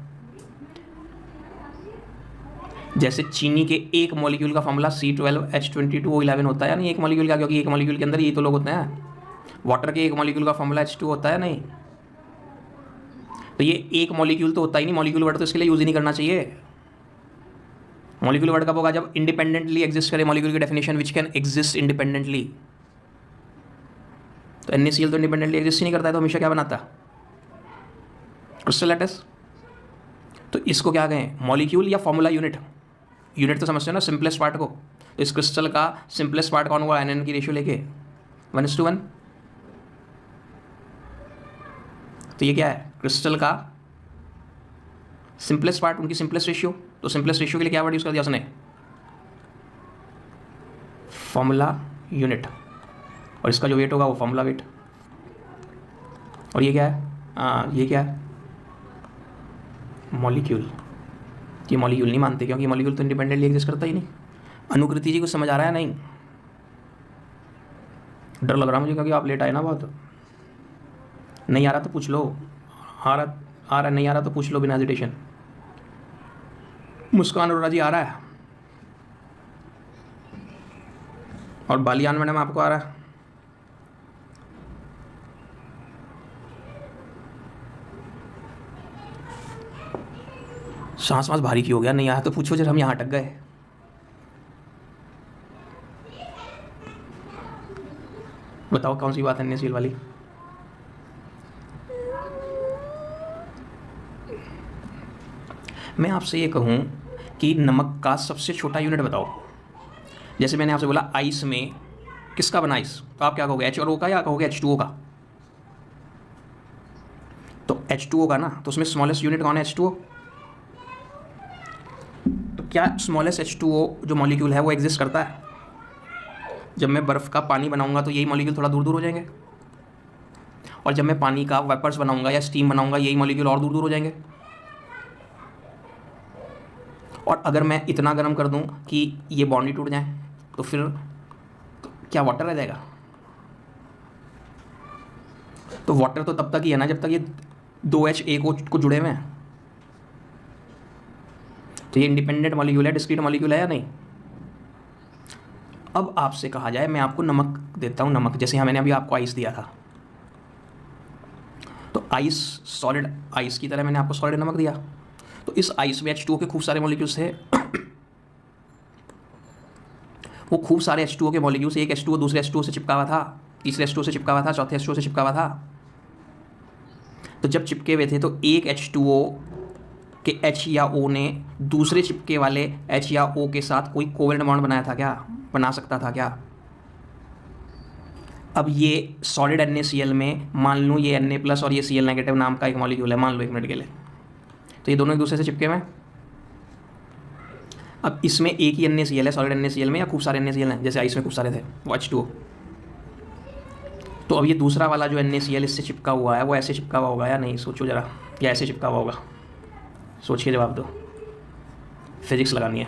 Speaker 1: जैसे चीनी के एक मॉलिक्यूल का फॉर्मूला C12H22O11 होता है या नहीं, एक मॉलिक्यूल का, क्योंकि एक मॉलिक्यूल के अंदर ये तो लोग होते हैं। वाटर के एक मॉलिक्यूल का फॉर्मूला H2 होता है नहीं। तो ये एक मॉलिक्यूल तो होता ही नहीं, मॉलिक्यूल वर्ड तो इसके लिए यूज ही नहीं करना चाहिए। मॉलिक्यूल वर्ड कब होगा, जब इंडिपेंडेंटली एग्जिस्ट करे मॉलिक्यूल की definition which can exist independently. तो NaCl तो इंडिपेंडेंटली एग्जिस्ट ही नहीं करता है, तो हमेशा क्या बनाता है, क्रिस्टल लैटिस। तो इसको क्या कहें, मॉलिक्यूल या फॉर्मूला यूनिट। यूनिट तो समझते हो ना, सिंपलेस्ट पार्ट को। तो इस क्रिस्टल का सिंपलेस्ट पार्ट कौन हुआ, NN की रेशियो लेके 1:1। तो ये क्या है, क्रिस्टल का सिंपलेस्ट पार्ट, उनकी सिंपलेस्ट रेशियो। तो सिंपलेस्ट रेशियो के लिए क्या वर्ड यूज कर दिया उसने, फॉर्मूला यूनिट। और इसका जो वेट होगा वो फॉर्मूला वेट। और ये क्या है, ये क्या है, मॉलिक्यूल। ये मॉलिक्यूल नहीं मानते, क्योंकि मॉलिक्यूल तो इंडिपेंडेंटली एग्जिस्ट करता ही नहीं। अनुकृति जी को समझ आ रहा है नहीं, डर लग रहा मुझे, क्योंकि आप लेट आए ना बहुत। नहीं आ रहा तो पूछ लो, आ रहा नहीं आ रहा तो पूछ लो बिना हेजिटेशन। मुस्कान अरोड़ा जी आ रहा है, और बालियान मैडम आपको आ रहा है। सांस भारी क्यों हो गया, नहीं आया तो पूछो, जब हम यहाँ अटक गए। बताओ कौन सी बात है NaCl वाली। मैं आपसे ये कहूँ कि नमक का सबसे छोटा यूनिट बताओ। जैसे मैंने आपसे बोला आइस में किसका बना आइस, तो आप क्या कहोगे, H और O का, या कहोगे H2O का। तो H2O का ना, तो उसमें स्मॉलेस्ट यूनिट कौन है, H2O। तो क्या स्मॉलेस्ट H2O जो मॉलिक्यूल है वो एग्जिस्ट करता है। जब मैं बर्फ़ का पानी बनाऊंगा तो यही मॉलिक्यूल थोड़ा दूर दूर हो जाएंगे, और जब मैं पानी का वेपर्स बनाऊंगा या स्टीम बनाऊंगा यही मॉलिक्यूल और दूर दूर हो जाएंगे। और अगर मैं इतना गर्म कर दूं कि ये बॉन्ड ही टूट जाए, तो फिर तो क्या वाटर रह जाएगा। तो वाटर तो तब तक ही है ना जब तक ये 2H एक को जुड़े हुए हैं। तो ये इंडिपेंडेंट मॉलिक्यूल है, डिस्क्रीट मॉलिक्यूल है या नहीं। अब आपसे कहा जाए, मैं आपको नमक देता हूँ, नमक जैसे यहाँ मैंने अभी आपको आइस दिया था, तो आइस सॉलिड आइस की तरह मैंने आपको सॉलिड नमक दिया। तो इस आइस में H2O के खूब सारे मॉलिक्यूल्स थे। वो खूब सारे H2O के मॉलिक्यूल्स, एक H2O दूसरे H2O से चिपका हुआ था, तीसरे H2O से चिपका हुआ था, चौथे H2O से चिपका हुआ था। तो जब चिपके हुए थे तो एक H2O के H या O ने दूसरे चिपके वाले H या O के साथ कोई कोवेलेंट बॉन्ड बनाया था क्या, बना सकता था क्या। अब ये सॉलिड NaCl में मान लूँ ये Na+ और ये Cl नेगेटिव नाम का एक मॉलिक्यूल है, मान लो 1 मिनट के लिए। तो ये दोनों एक दूसरे से चिपके हुए हैं। अब इसमें एक ही NaCl है सॉलिड NaCl में, या खूब सारे NaCl हैं, जैसे आइस में खूब सारे थे वो H2O। तो अब ये दूसरा वाला जो NaCl इससे चिपका हुआ है वो ऐसे चिपका हुआ होगा या नहीं, सोचो ज़रा, या ऐसे चिपका हुआ होगा, सोचिए, जवाब दो, फिजिक्स लगानी है।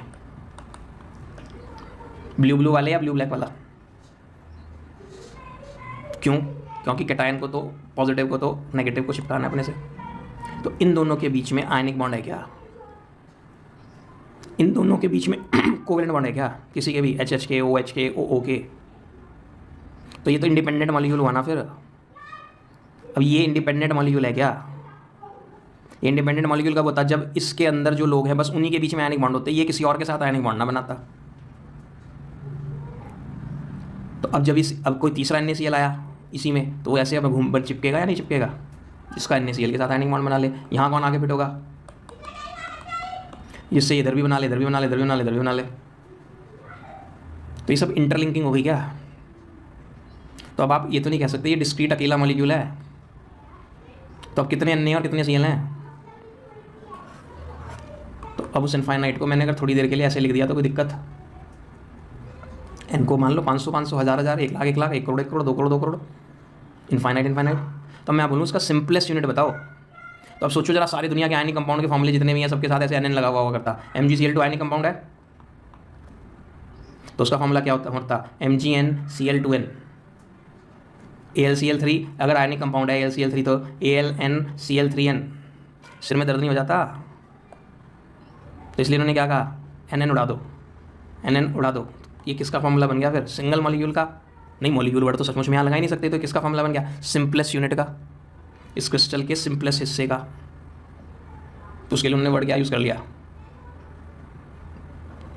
Speaker 1: ब्लू ब्लू वाले या ब्लू ब्लैक वाला, क्यों, क्योंकि कैटायन को तो पॉजिटिव को तो नेगेटिव को चिपकाना है अपने से। तो इन दोनों के बीच में आयनिक बॉन्ड है क्या, इन दोनों के बीच में कोवेलेंट बॉन्ड है क्या, किसी के भी HH के, OH के, OO के। तो ये तो इंडिपेंडेंट मॉलिक्यूल हुआ ना फिर। अब ये इंडिपेंडेंट मॉलिक्यूल है क्या, ये इंडिपेंडेंट मॉलिक्यूल कब होता है, जब इसके अंदर जो लोग हैं बस उन्हीं के बीच में आयनिक बॉन्ड होते हैं, ये किसी और के साथ आयनिक बॉन्ड ना बनाता। तो अब जब अब कोई तीसरा NaCl आया इसी में, तो वो ऐसे अब घूम चिपकेगा या नहीं चिपकेगा, इसका NaCl के साथ आयनिक बॉन्ड बना ले, यहाँ कौन आगे फिट होगा, जिससे इधर भी बना ले, इधर भी बना ले, इधर भी बना ले, इधर भी बना ले। तो ये सब इंटरलिंकिंग हो गई क्या। तो अब आप ये तो नहीं कह सकते ये डिस्क्रीट अकेला मॉलिक्यूल है। तो अब कितने Na और कितने Cl हैं। तो अब उस इनफाइनाइट को मैंने अगर थोड़ी देर के लिए ऐसे लिख दिया तो कोई दिक्कत, n को मान लो 500 500 1000 1000 1 लाख 1 लाख 1 करोड़ 1 करोड़ 2 करोड़ 2 करोड़, इनफाइनाइट इनफाइनाइट। तो मैं बोलूँ उसका सिंपलेस्ट यूनिट बताओ। तो अब सोचो जरा, सारी दुनिया के आयनिक कंपाउंड के फॉर्मूले जितने भी हैं सबके साथ ऐसे NN लगा हुआ करता। MgCl2 आयनिक कंपाउंड है, तो उसका फॉर्मूला क्या होता Mgn Cl2n। AlCl3 अगर आयनिक कंपाउंड है AlCl3 तो AlNCl3n, सिर में दर्द नहीं हो जाता? तो इसलिए उन्होंने क्या कहा, NN उड़ा दो, NN उड़ा दो। ये किसका फॉर्मूला बन गया फिर? सिंगल मॉलिक्यूल का, नहीं मॉलिक्यूल वर्ड तो सचमुच में यहाँ लगा ही नहीं सकते, तो किसका फॉर्मूला बन गया? सिंपलेस्ट यूनिट का, इस क्रिस्टल के सिंपलेस्ट हिस्से का। तो उसके लिए उन्होंने वर्ड क्या यूज़ कर लिया,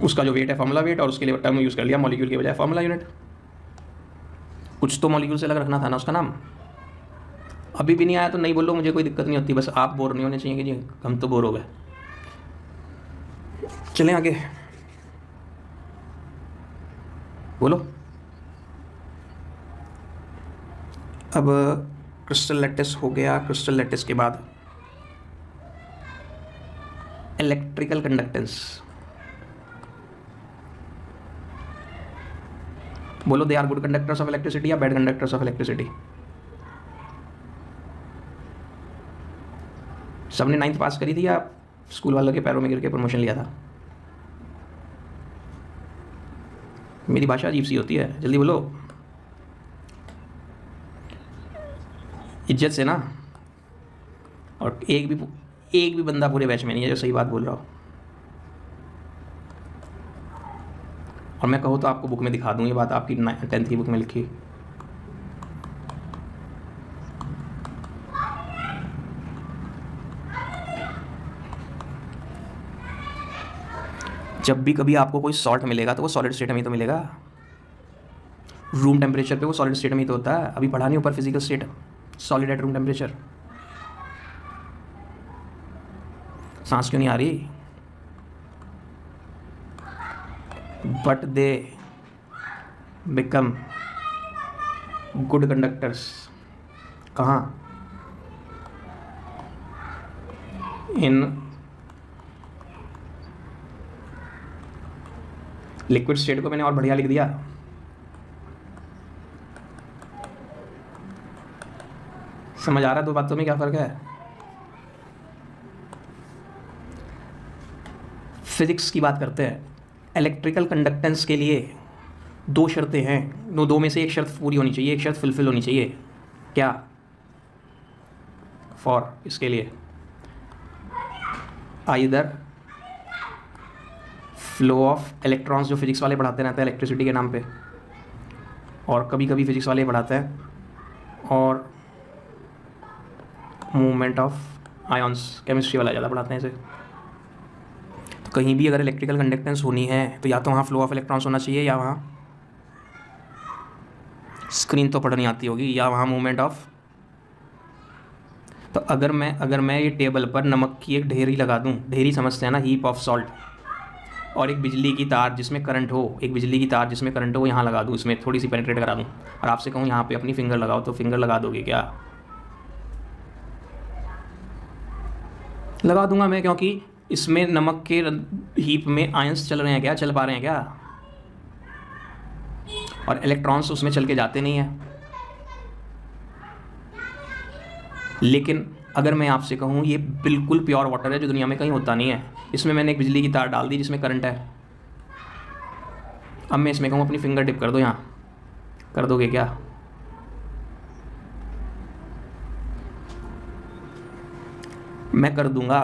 Speaker 1: उसका जो वेट है फॉर्मूला वेट, और उसके लिए टर्म यूज़ कर लिया मॉलिक्यूल के बजाय फॉर्मूला यूनिट। कुछ तो मॉलिक्यूल से अलग रखना था ना उसका नाम। अभी भी नहीं आया तो नहीं बोलो, मुझे कोई दिक्कत नहीं होती, बस आप बोर नहीं होने चाहिए कि जी हम तो बोर हो गए। चलें आगे, बोलो। अब क्रिस्टल लैटिस हो गया, क्रिस्टल लैटिस के बाद इलेक्ट्रिकल कंडक्टेंस। बोलो, they are good conductors of electricity या बैड कंडक्टर्स ऑफ इलेक्ट्रिसिटी? सबने 9th पास करी थी या स्कूल वालों के पैरों में गिर के प्रमोशन लिया था? मेरी भाषा अजीब सी होती है, जल्दी बोलो, इज्जत से ना। और एक भी बंदा पूरे बैच में नहीं है जो सही बात बोल रहा हो। और मैं कहूँ तो आपको बुक में दिखा दूँ ये बात, आपकी 10th की बुक में लिखी। जब भी कभी आपको कोई सॉल्ट मिलेगा तो वो सॉलिड स्टेट में ही तो मिलेगा। रूम टेम्परेचर पे वो सॉलिड स्टेट में ही तो होता है। अभी पढ़ा नहीं ऊपर physical state, solid at room temperature. सांस क्यों नहीं आ रही? But they become good conductors कहाँ? इन लिक्विड स्टेट को मैंने और बढ़िया लिख दिया। समझ आ रहा है दो बातों में क्या फ़र्क है? फिजिक्स की बात करते हैं। इलेक्ट्रिकल कंडक्टेंस के लिए दो शर्तें हैं, दो में से एक शर्त पूरी होनी चाहिए, एक शर्त फुलफिल होनी चाहिए। क्या? फॉर इसके लिए आइदर फ्लो ऑफ इलेक्ट्रॉन्स, जो फिजिक्स वाले पढ़ाते रहते हैं इलेक्ट्रिसिटी के नाम पे, और कभी कभी फिजिक्स वाले पढ़ाते हैं, और मूवमेंट ऑफ आयॉन्स, केमिस्ट्री वाला ज़्यादा पढ़ाते हैं इसे। तो कहीं भी अगर इलेक्ट्रिकल कंडक्टेंस होनी है तो या तो वहाँ फ्लो ऑफ इलेक्ट्रॉन्स होना चाहिए, या वहाँ स्क्रीन तो पढ़नी आती होगी, या वहाँ मूवमेंट ऑफ। तो अगर मैं ये टेबल पर नमक की एक ढेरी लगा दूँ, ढेरी समझते हैं ना, हीप ऑफ सॉल्ट, और एक बिजली की तार जिसमें करंट हो, यहाँ लगा दूँ, इसमें थोड़ी सी पेनिट्रेट करा दूँ, और आपसे कहूँ यहाँ पे अपनी फिंगर लगाओ, तो फिंगर लगा दोगे क्या? लगा दूंगा मैं, क्योंकि इसमें नमक के हीप में आयंस चल रहे हैं क्या, चल पा रहे हैं क्या? और इलेक्ट्रॉन्स उसमें चल के जाते नहीं हैं। लेकिन अगर मैं आपसे कहूँ ये बिल्कुल प्योर वाटर है जो दुनिया में कहीं होता नहीं है, इसमें मैंने एक बिजली की तार डाल दी जिसमें करंट है, अब मैं इसमें कहूँ अपनी फिंगर टिप कर दो, यहाँ कर दोगे क्या? मैं कर दूंगा,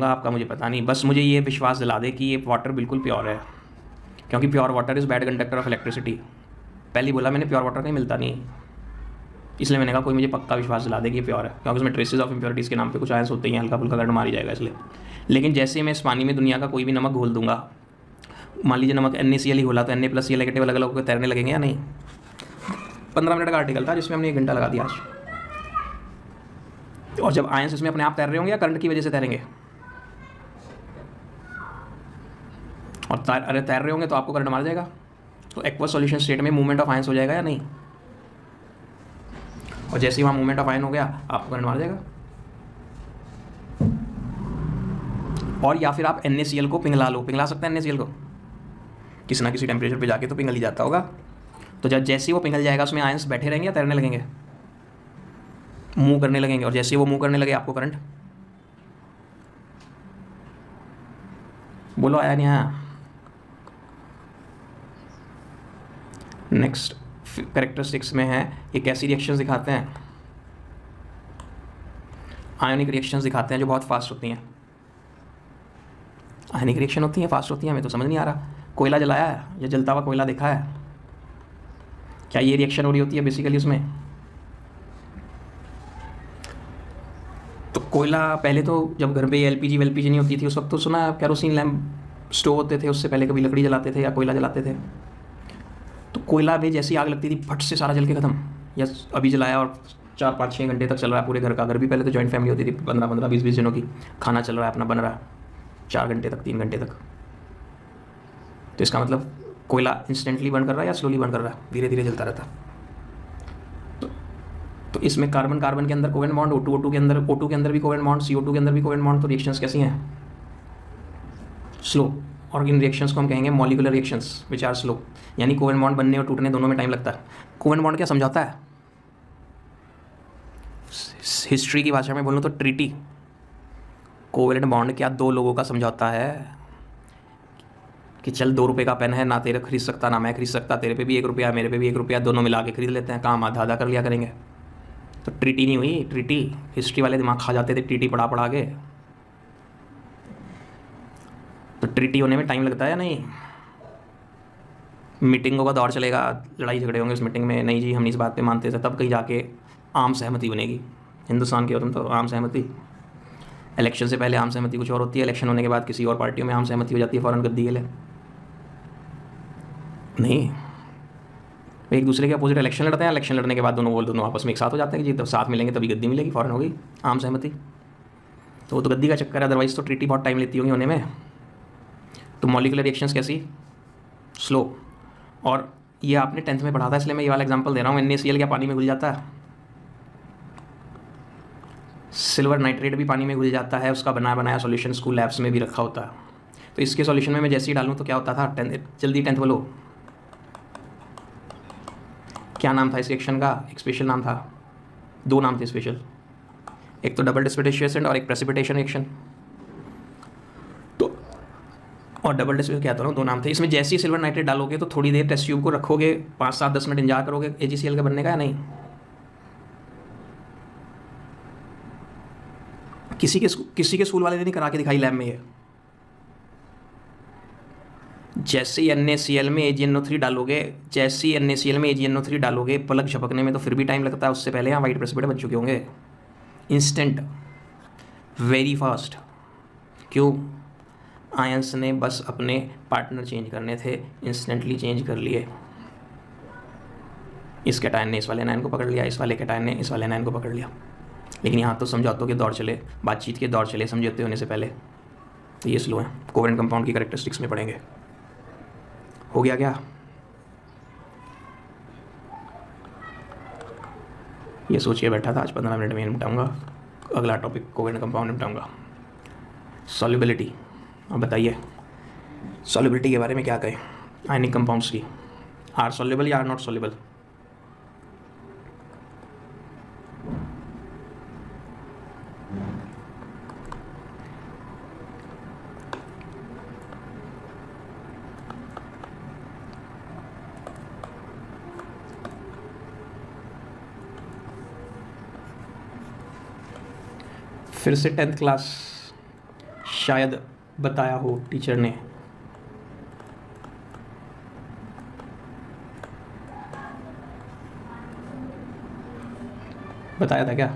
Speaker 1: आपका मुझे पता नहीं, बस मुझे ये विश्वास दिला दे कि ये वाटर बिल्कुल प्योर है, क्योंकि pure water is bad conductor of electricity. पहले बोला मैंने प्योर वाटर कहीं मिलता नहीं है, इसलिए मैंने कहा कोई मुझे पक्का विश्वास दिला दे कि ये प्योर है, क्योंकि उसमें ट्रेसेस ऑफ इम्प्योरिटीज़ के नाम पे कुछ आयंस होते ही हैं, हल्का फुल्का करंट मारी जाएगा इसलिए। लेकिन जैसे मैं इस पानी में दुनिया का कोई भी नमक घोल दूंगा, मान लीजिए नमक NaCl ही घोला, तो Na+Cl नेगेटिव अलग अलग होकर तैरने लगेंगे या नहीं? 15 मिनट का आर्टिकल था जिसमें हमने 1 घंटा लगा दिया आज। और जब आयंस इसमें अपने आप तैर रहे होंगे या करंट की वजह से तैरेंगे? और अरे तैर रहे होंगे तो आपको करंट मार जाएगा, तो एक्वस सॉल्यूशन स्टेट में मूवमेंट ऑफ आयंस हो जाएगा या नहीं? और जैसे ही वहाँ मूवमेंट ऑफ आयन हो गया आपको करंट मार जाएगा। और या फिर आप NaCl को पिघला सकते हैं NaCl को, किसी ना किसी टेम्परेचर पे जाके तो पिघल ही जाता होगा। तो जब जैसे ही वो पिघल जाएगा उसमें आयंस बैठे रहेंगे या तैरने लगेंगे? मूव करने लगेंगे, और जैसे ही वो मूव करने लगे आपको करंट, बोलो आया नहीं आया? नेक्स्ट कैरेक्टरिस्टिक्स में है, ये कैसी रिएक्शंस दिखाते हैं? आयोनिक रिएक्शंस दिखाते हैं जो बहुत फास्ट होती हैं। आयोनिक रिएक्शन होती हैं, फास्ट होती हैं, हमें तो समझ नहीं आ रहा। कोयला जलाया है या जलता हुआ कोयला देखा है? क्या ये रिएक्शन हो रही होती है बेसिकली उसमें? तो कोयला पहले तो जब घर पे एलपीजी वेलपीजी नहीं होती थी उस वक्त तो सुना कैरोसिन लैम्प स्टोव होते थे, उससे पहले कभी लकड़ी जलाते थे या कोयला जलाते थे। तो कोयला भी जैसी आग लगती थी फट से सारा जल के ख़त्म। या अभी जलाया और 4-5-6 घंटे तक चल रहा है पूरे घर का। घर भी पहले तो जॉइंट फैमिली होती थी, 15-15 20-20 जनों की, खाना चल रहा है अपना बन रहा है 4 घंटे तक 3 घंटे तक। तो इसका मतलब कोयला इंस्टेंटली बर्न कर रहा है या स्लोली बर्न कर रहा है? धीरे धीरे जलता रहता है। तो इसमें कार्बन कार्बन के अंदर कोवेलेंट बॉन्ड, O2 के अंदर, O2 के अंदर भी कोवेलेंट बॉन्ड, CO2 के अंदर भी कोवेलेंट बॉन्ड। तो रिएक्शंस कैसी हैं? स्लो। और इन रिएक्शंस को हम कहेंगे molecular reactions which are slow, यानी कोवेलेंट बॉन्ड बनने और टूटने दोनों में टाइम लगता है। कोवेलेंट बॉन्ड क्या समझाता है? हिस्ट्री की भाषा में बोलूँ तो ट्रीटी। कोवेलेंट बॉन्ड क्या 2 लोगों का समझौता है कि चल 2 रुपये का पेन है, ना तेरे खरीद सकता ना मैं खरीद सकता, तेरे पे भी 1 रुपया मेरे पे भी 1 रुपया, दोनों मिला के खरीद लेते हैं, काम आधा आधा कर लिया करेंगे। तो ट्रीटी नहीं हुई, ट्रीटी। हिस्ट्री वाले दिमाग खा जाते थे ट्रीटी पढ़ा पढ़ा के। तो ट्रीटी होने में टाइम लगता है या नहीं? मीटिंगों का दौर चलेगा, लड़ाई झगड़े होंगे उस मीटिंग में, नहीं जी हम इस बात पे मानते थे, तब कहीं जाके आम सहमति बनेगी। हिंदुस्तान के हो तुम तो, आम सहमति। इलेक्शन से पहले आम सहमति कुछ और होती है, इलेक्शन होने के बाद किसी और पार्टियों में आम सहमति हो जाती है फ़ौरन गद्दी के लिए। नहीं, एक दूसरे के अपोजिट इलेक्शन लड़ते हैं, इलेक्शन लड़ने के बाद दोनों आपस में एक साथ हो जाते हैं कि जब साथ मिलेंगे तभी गद्दी मिलेगी, फ़ौरन होगी आम सहमति। तो वो तो गद्दी का चक्कर है, अदरवाइज़ तो ट्रीटी बहुत टाइम लेती होगी होने में। तो मॉलिक्यूलर रिएक्शंस कैसी? स्लो। और ये आपने 10th में पढ़ा था, इसलिए मैं ये वाला एग्जांपल दे रहा हूँ। NaCl क्या पानी में घुल जाता है? सिल्वर नाइट्रेट भी पानी में घुल जाता है, उसका बनाया सॉल्यूशन स्कूल लैब्स में भी रखा होता है। तो इसके सॉल्यूशन में मैं जैसे ही डालूँ तो क्या होता था? जल्दी 10th बोलो, क्या नाम था इस रिएक्शन का? एक स्पेशल नाम था, 2 नाम थे स्पेशल, एक तो डबल डिस्पेटेशन और एक प्रेसिपिटेशन रिएक्शन। तो और डबल डिस्पेटेशन क्या था, 2 नाम थे। इसमें जैसे ही सिल्वर नाइट्रेट डालोगे तो थोड़ी देर टेस्ट ट्यूब को रखोगे, 5-7-10 मिनट इंतजार करोगे AgCl का बनने का या नहीं? किसी के स्कूल वाले ने नहीं करा के दिखाई लैब में ये। जैसे ही NaCl में AgNO3 डालोगे, जैसे ही NaCl में AgNO3 डालोगे, पलक झपकने में तो फिर भी टाइम लगता है, उससे पहले यहाँ वाइट प्रेसिपिटेट बन चुके होंगे। Instant, very fast. क्यों? आयंस ने बस अपने पार्टनर चेंज करने थे, इंस्टेंटली चेंज कर लिए। इस कैटायन ने इस वाले एनायन को पकड़ लिया, इस वाले कैटायन ने इस वाले एनायन को पकड़ लिया। लेकिन यहाँ तो समझौतों के दौर चले, बातचीत के दौर चले, समझौते होने से पहले। तो ये स्लो है। कोवेलेंट कंपाउंड की कैरेक्टरिस्टिक्स में पढ़ेंगे। हो गया क्या? ये सोचिए बैठा था, आज 15 मिनट में निपटाऊंगा। अगला टॉपिक कोवेलेंट कंपाउंड निपटाऊंगा। सॉल्युबिलिटी। अब बताइए सॉल्युबिलिटी के बारे में क्या कहें आयनिक कंपाउंड्स की? आर सॉल्युबल या आर नॉट सॉल्युबल? फिर से 10th क्लास शायद बताया हो टीचर ने। बताया था क्या?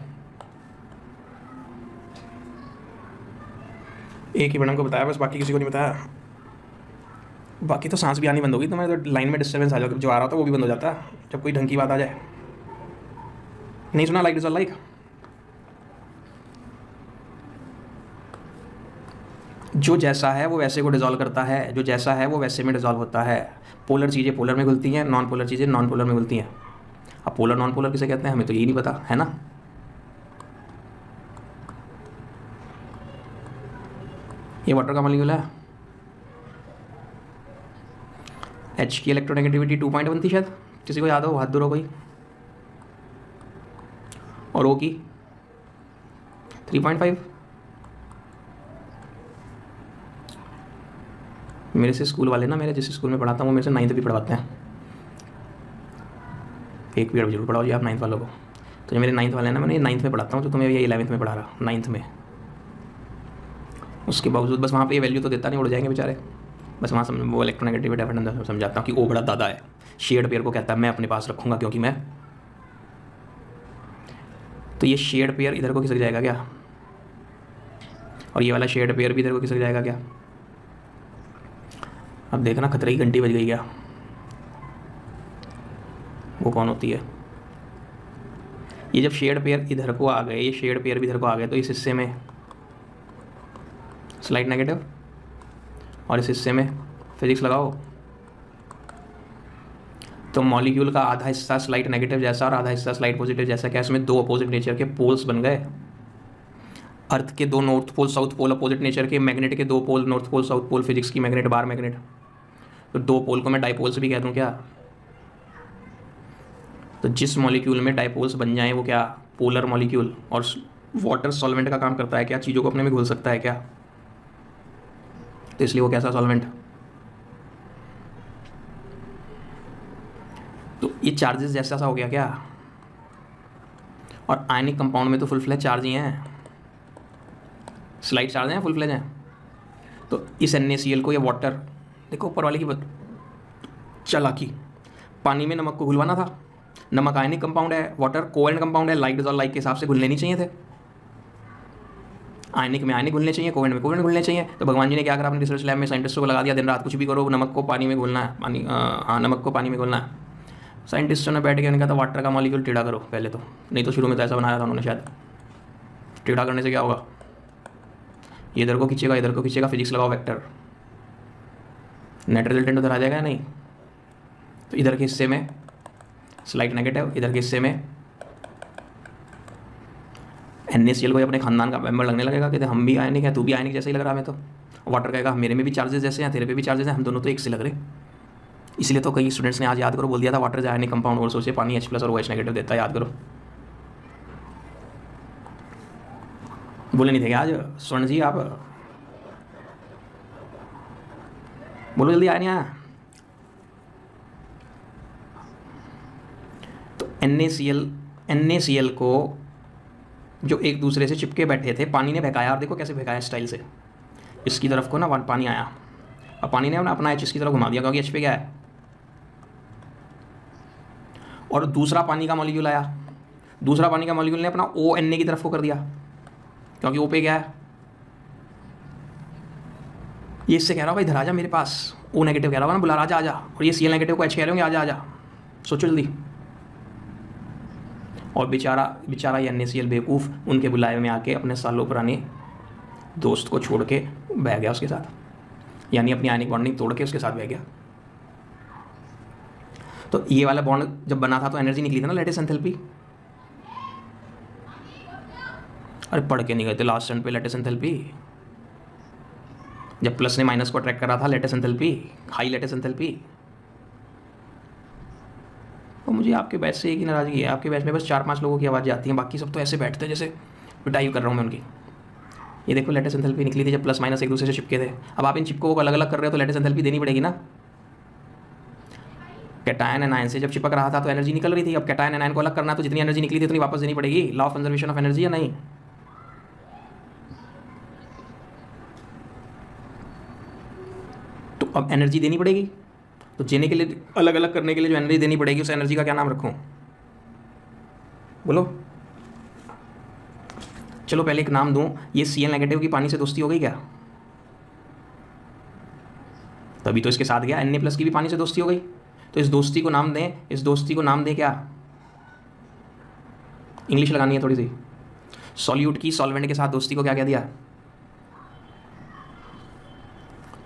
Speaker 1: एक ही मैडम को बताया बस, बाकी किसी को नहीं बताया। बाकी तो सांस भी आनी बंद होगी, तो मैं तो लाइन में डिस्टर्बेंस आ जाओ, जो आ रहा था वो भी बंद हो जाता जब कोई ढंग की बात आ जाए। नहीं सुना? Like dissolve like. जो जैसा है वो वैसे को डिज़ोल्व करता है, जो जैसा है वो वैसे में डिज़ोल्व होता है। पोलर चीज़ें पोलर में घुलती हैं, नॉन पोलर चीज़ें नॉन पोलर में घुलती हैं। अब पोलर नॉन पोलर किसे कहते हैं हमें तो यही नहीं पता है ना। ये वाटर का मॉलिक्यूल है, H की इलेक्ट्रोनेगेटिविटी 2.1 थी शायद, किसी को याद हो? हाथ दूर हो कोई। और O की 3.5। मेरे से स्कूल वाले ना, मेरे जिस स्कूल में पढ़ाता हूँ वो मेरे से 9th भी पढ़वाते हैं। एक पीरियड जरूर पढ़ाओ जी आप 9th वालों को। तो जो मेरे 9th वाले हैं ना, मैंने 9th में पढ़ाता हूँ, तो तुम्हें ये 11th में पढ़ा रहा 9th में। उसके बावजूद बस वहाँ पे ये वैल्यू तो देता नहीं, उड़ जाएंगे बेचारे। बस वहाँ वो इलेक्ट्रोनेगेटिविटी डिफरेंस समझाता हूँ कि ओ बड़ा दादा है, शेयर्ड पेयर को कहता है मैं अपने पास रखूँगा क्योंकि मैं। तो ये शेयर्ड पेयर इधर को खिसक जाएगा क्या, और ये वाला शेयर्ड पेयर भी इधर को खिसक जाएगा क्या। अब देखना खतरे की घंटी बज गई क्या, वो कौन होती है। ये जब शेयर्ड पेयर इधर को आ गए, ये शेयर्ड पेयर भी इधर को आ गए, तो इस हिस्से में स्लाइड नेगेटिव और इस हिस्से में फिजिक्स लगाओ। तो मॉलिक्यूल का आधा हिस्सा स्लाइड नेगेटिव जैसा और आधा हिस्सा स्लाइड पॉजिटिव जैसा, क्या इसमें दो अपोजिट नेचर के पोल्स बन गए। अर्थ के दो north pole south pole opposite nature के, मैग्नेट के दो pole north pole south pole, physics की मैग्नेट बार मैग्नेट। तो दो पोल को मैं डाइपोल्स भी कह दूं क्या। तो जिस मॉलिक्यूल में डाइपोल्स बन जाएं वो क्या, पोलर मॉलिक्यूल। और वाटर सॉल्वेंट का काम करता है क्या, चीज़ों को अपने में घुल सकता है क्या, तो इसलिए वो कैसा सॉल्वेंट। तो ये चार्जेस जैसा सा हो गया क्या। और आयनिक कंपाउंड में तो फुल फ्लेज चार्ज ही हैं, स्लाइड चार्ज हैं, फुल फ्लेज हैं। तो इस NaCl को, ये वाटर, देखो ऊपर वाले की चालाकी, पानी में नमक को घुलवाना था। नमक आयनिक कंपाउंड है, वाटर कोवेलेंट कंपाउंड है, लाइक डिसॉल्व लाइक के हिसाब से घुलने नहीं चाहिए थे। आयनिक में आयनिक घुलने चाहिए, कोवेलेंट में कोवेलेंट घुलने चाहिए। तो भगवान जी ने क्या करा, अपने रिसर्च लैब में साइंटिस्टों को लगा दिया, दिन रात कुछ भी करो, नमक को पानी में घुलना है, नमक को पानी में घुलना है। साइंटिस्टों ने बैठ के उन्होंने कहा था वाटर का मॉलिक्यूल टेढ़ा करो पहले तो, नहीं तो शुरू में तो ऐसा बनाया था उन्होंने शायद। टेढ़ा करने से क्या होगा, ये इधर को खींचेगा, इधर को खींचेगा, फिजिक्स लगाओ वेक्टर, नेट रिजल्टेंट उधर आ जाएगा या नहीं। तो इधर के हिस्से में स्लाइड नेगेटिव, इधर के हिस्से में NaCl को अपने खानदान का मेंबर लगने लगेगा कि हम भी आयनिक है, तू भी आयनिक जैसे ही लग रहा है। मैं तो वाटर कहेगा मेरे में भी चार्जेस जैसे हैं, तेरे पे भी चार्जेस हैं, हम दोनों तो एक से लग रहे। इसलिए तो कई स्टूडेंट्स ने आज याद करो बोल दिया था वाटर इज आयनिक कंपाउंड और सोचे पानी H+ और OH नेगेटिव देता है, याद करो। बोले नहीं थे क्या आज स्वर्ण जी आप, बोलो जल्दी आया नहीं आया। तो NaCl को जो एक दूसरे से चिपके बैठे थे, पानी ने बहकाया, और देखो कैसे बहकाया स्टाइल से, इसकी तरफ को ना पानी आया और पानी ने अपना H इसकी तरफ घुमा दिया क्योंकि H पे क्या है, और दूसरा पानी का मॉलिक्यूल आया, दूसरा पानी का मॉलिक्यूल ने अपना O Na की तरफ को कर दिया क्योंकि O पे क्या है। ये इससे कह रहा होगा इधर आ जा मेरे पास, O नेगेटिव कह रहा होगा ना, बुला राजा आ जा, और ये Cl नेगेटिव को H कह रहे होंगे आ जा आ जा, सोचो जल्दी। और बेचारा ये NaCl बेवकूफ़ उनके बुलाए में आके अपने सालों पुराने दोस्त को छोड़ के बह गया उसके साथ, यानी अपनी आयनिक बॉन्डिंग तोड़ के उसके साथ बह गया। तो ये वाला बॉन्ड जब बना था तो एनर्जी निकली थी ना, लैटिस एंथैल्पी। अरे पढ़ के नहीं गए थे लास्ट स्टैंड पे लैटिस एंथैल्पी, जब प्लस ने माइनस को अट्रैक्ट करा था, lattice enthalpy, high lattice enthalpy. तो मुझे आपके बैच से एक ही नाराज़गी है, आपके बैच में बस 4-5 लोगों की आवाज़ आती है, बाकी सब तो ऐसे बैठते हैं जैसे पिटाई कर रहा हूँ मैं उनकी। ये देखो लैटिस एंथैल्पी निकली थी जब प्लस माइनस एक दूसरे से चिपके थे। अब आप इन चिपको को अलग अलग कर रहे हो तो लैटिस एंथैल्पी देनी पड़ेगी ना। कैटायन एनायन से जब चिपक रहा था तो एनर्जी निकल रही थी, अब कैटायन एनायन को अलग करना है तो जितनी एनर्जी निकली थी उतनी वापस देनी पड़ेगी। Law of conservation of energy या नहीं। तो अब एनर्जी देनी पड़ेगी, तो जीने के लिए अलग अलग करने के लिए जो एनर्जी देनी पड़ेगी उस एनर्जी का क्या नाम रखूं, बोलो। चलो पहले एक नाम दूं, ये Cl नेगेटिव की पानी से दोस्ती हो गई क्या, तभी तो इसके साथ गया। Na+ की भी पानी से दोस्ती हो गई, तो इस दोस्ती को नाम दें, इस दोस्ती को नाम दें क्या, इंग्लिश लगानी है थोड़ी सी। सॉल्यूट की सॉल्वेंट के साथ दोस्ती को क्या कह दिया,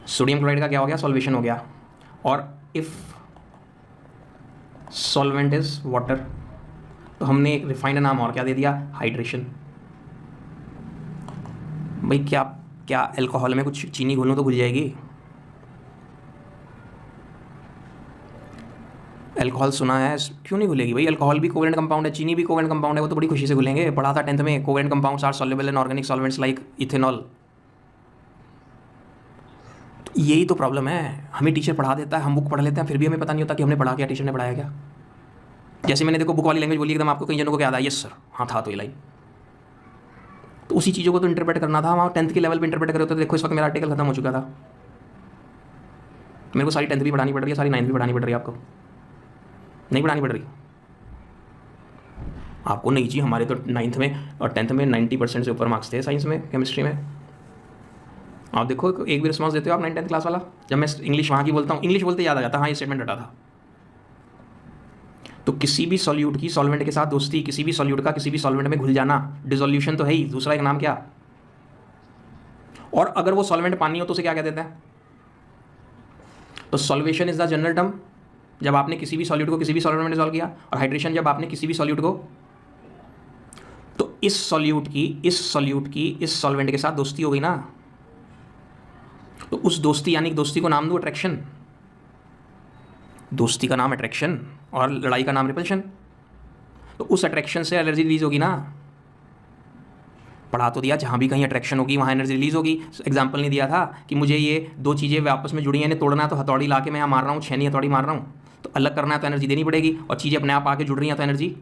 Speaker 1: सोडियम क्लोराइड का क्या हो गया, सॉल्वेशन हो गया। और इफ सॉल्वेंट इज वाटर तो हमने एक रिफाइंड नाम और क्या दे दिया, हाइड्रेशन। भाई क्या अल्कोहल में कुछ चीनी घोलूं तो घुल जाएगी। अल्कोहल सुना है, क्यों नहीं घुलेगी भाई, अल्कोहल भी कोवेलेंट कंपाउंड है, चीनी भी कोवेलेंट कंपाउंड है, वो तो बड़ी खुशी से घुलेंगे। पढ़ा था 10th में, covalent compounds are soluble in organic solvents like ethanol. यही तो प्रॉब्लम है, हमें टीचर पढ़ा देता है, हम बुक पढ़ लेते हैं, फिर भी हमें पता नहीं होता कि हमने पढ़ा क्या, टीचर ने पढ़ाया क्या। जैसे मैंने देखो बुक वाली लैंग्वेज बोली एकदम आपको कई जनों को याद आया, यस सर, हाँ था तो ये लाइन। तो उसी चीज़ों को तो इंटरप्रेट करना था, वहाँ 10th के लेवल पे इंटरप्रेट कर रहे होते। तो देखो इस वक्त मेरा आर्टिकल खत्म हो चुका था, मेरे को सारी 10th भी पढ़ानी पड़ रही है, सारी 9th भी पढ़ानी पड़ रही है। आपको नहीं पढ़ानी पड़ रही? आपको नहीं चाहिए, हमारे तो 9th में और 10th में 90% से ऊपर मार्क्स थे साइंस में, केमिस्ट्री में। आप देखो एक भी रिस्पॉन्स देते हो आप 9th 10th क्लास वाला? जब मैं इंग्लिश वहाँ की बोलता हूँ, इंग्लिश बोलते याद आ जाता, हाँ ये स्टेटमेंट हटा था। तो किसी भी सॉल्यूट की सॉल्वेंट के साथ दोस्ती, किसी भी सॉल्यूट का किसी भी सॉल्वेंट में घुल जाना, डिसोल्यूशन तो है ही, दूसरा एक नाम क्या? और अगर वो सॉल्वेंट पानी हो तो उसे क्या कह देते हैं? तो solvation is the general term जब आपने किसी भी सॉल्यूट को किसी भी सॉल्वेंट में डिसॉल्व किया, और हाइड्रेशन जब आपने किसी भी सॉल्यूट को, तो इस सॉल्यूट की इस सॉल्वेंट के साथ दोस्ती हो गई ना, तो उस दोस्ती यानी दोस्ती को नाम दो अट्रैक्शन। दोस्ती का नाम अट्रैक्शन और लड़ाई का नाम रिपल्शन। तो उस अट्रैक्शन से एनर्जी रिलीज होगी ना। पढ़ा तो दिया जहाँ भी कहीं अट्रैक्शन होगी वहाँ एनर्जी रिलीज होगी। एग्जाम्पल नहीं दिया था कि मुझे ये दो चीज़ें आपस में जुड़ी हैं, इन्हें तोड़ना है तो हथौड़ी ला के मैं यहाँ मार रहा हूँ, छेनी हथौड़ी मार रहा हूँ, तो अलग करना है तो एनर्जी देनी पड़ेगी, और चीज़ें अपने आप आके जुड़ रही हैं तो एनर्जी।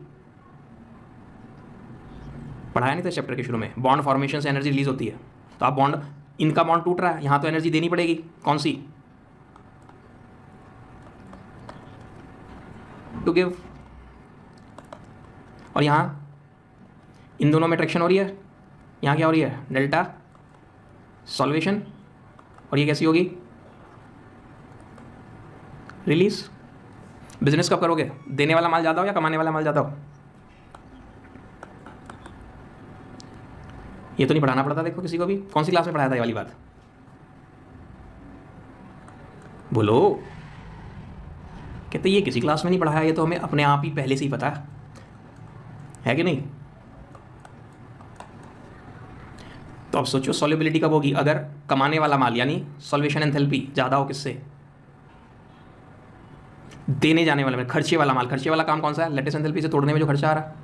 Speaker 1: पढ़ाया नहीं था चैप्टर के शुरू में, बॉन्ड फॉर्मेशन से एनर्जी रिलीज होती है। तो आप बॉन्ड, इनका बॉन्ड टूट रहा है, यहाँ तो एनर्जी देनी पड़ेगी, कौन सी? To give. और यहाँ इन दोनों में अट्रैक्शन हो रही है, यहाँ क्या हो रही है? Delta solvation. और ये कैसी होगी? रिलीज। बिजनेस कब करोगे? देने वाला माल ज़्यादा हो या कमाने वाला माल ज़्यादा हो? ये तो नहीं पढ़ाना पड़ता देखो किसी को भी। कौन सी क्लास में पढ़ाया था ये वाली बात? बोलो। कहते ये किसी क्लास में नहीं पढ़ाया, ये तो हमें अपने आप ही पहले से ही पता है कि नहीं? तो अब सोचो सॉल्युबिलिटी कब होगी? अगर कमाने वाला माल यानी सॉल्वेशन एंथैल्पी ज़्यादा हो किससे? देने जाने वाले में। खर्चे वाला माल, खर्चे वाला काम कौन सा है? लेटेस्ट एंथैल्पी से तोड़ने में जो खर्चा आ रहा है।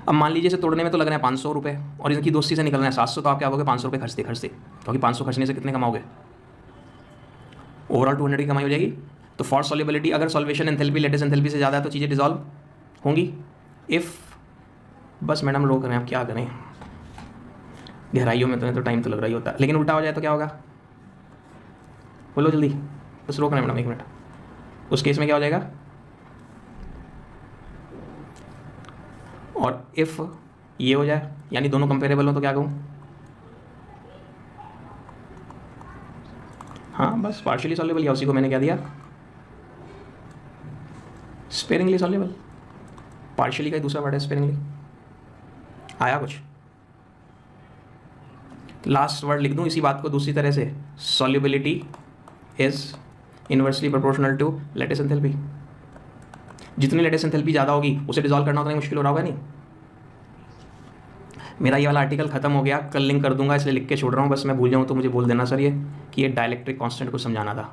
Speaker 1: अब मान लीजिए इसे तोड़ने में तो लग रहे हैं 500 रुपये और इनकी दोस्ती से निकलना है 700, तो आप क्या कहोगे? 500 रुपये खर्चते खर्चते, क्योंकि 500 खर्चने से कितने कमाओगे? ओवरऑल 200 की कमाई हो जाएगी। तो फॉर सॉल्युबिलिटी अगर सॉल्वेशन एंथैल्पी लेटेस्ट एंथैल्पी से ज़्यादा है तो चीज़ें डिजॉल्व होंगी। इफ़, बस मैडम रोक रहे हैं, आप क्या करें, गहराइयों में तो टाइम तो लग रहा ही होता है, लेकिन उल्टा हो जाए तो क्या होगा? बोलो जल्दी, बस रोक रहे हैं मैडम 1 मिनट। उस केस में क्या हो जाएगा? और इफ़ ये हो जाए यानी दोनों कंपेरेबल हो तो क्या कहूँ? हाँ बस पार्शियली सॉल्युबल, या उसी को मैंने क्या दिया? Sparingly soluble. पार्शियली का ही दूसरा वर्ड है स्पेरिंगली। आया कुछ? लास्ट वर्ड लिख दूं इसी बात को दूसरी तरह से, solubility is inversely proportional to latent enthalpy. जितनी लेटेस्ट एंथैल्पी ज़्यादा होगी उसे डिजॉल्व करना उतना मुश्किल हो रहा होगा नहीं? मेरा ये वाला आर्टिकल खत्म हो गया, कल लिंक कर दूंगा, इसलिए लिख के छोड़ रहा हूँ। बस मैं भूल जाऊँ तो मुझे बोल देना सर ये कि ये डायलेक्ट्रिक कांस्टेंट को समझाना था।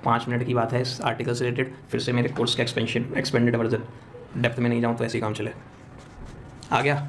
Speaker 1: 5 मिनट की बात है इस आर्टिकल से रिलेटेड। फिर से मेरे कोर्स का एक्सपेंडेड वर्जन, डेप्थ में नहीं जाऊँ तो ऐसे ही काम चले। आ गया?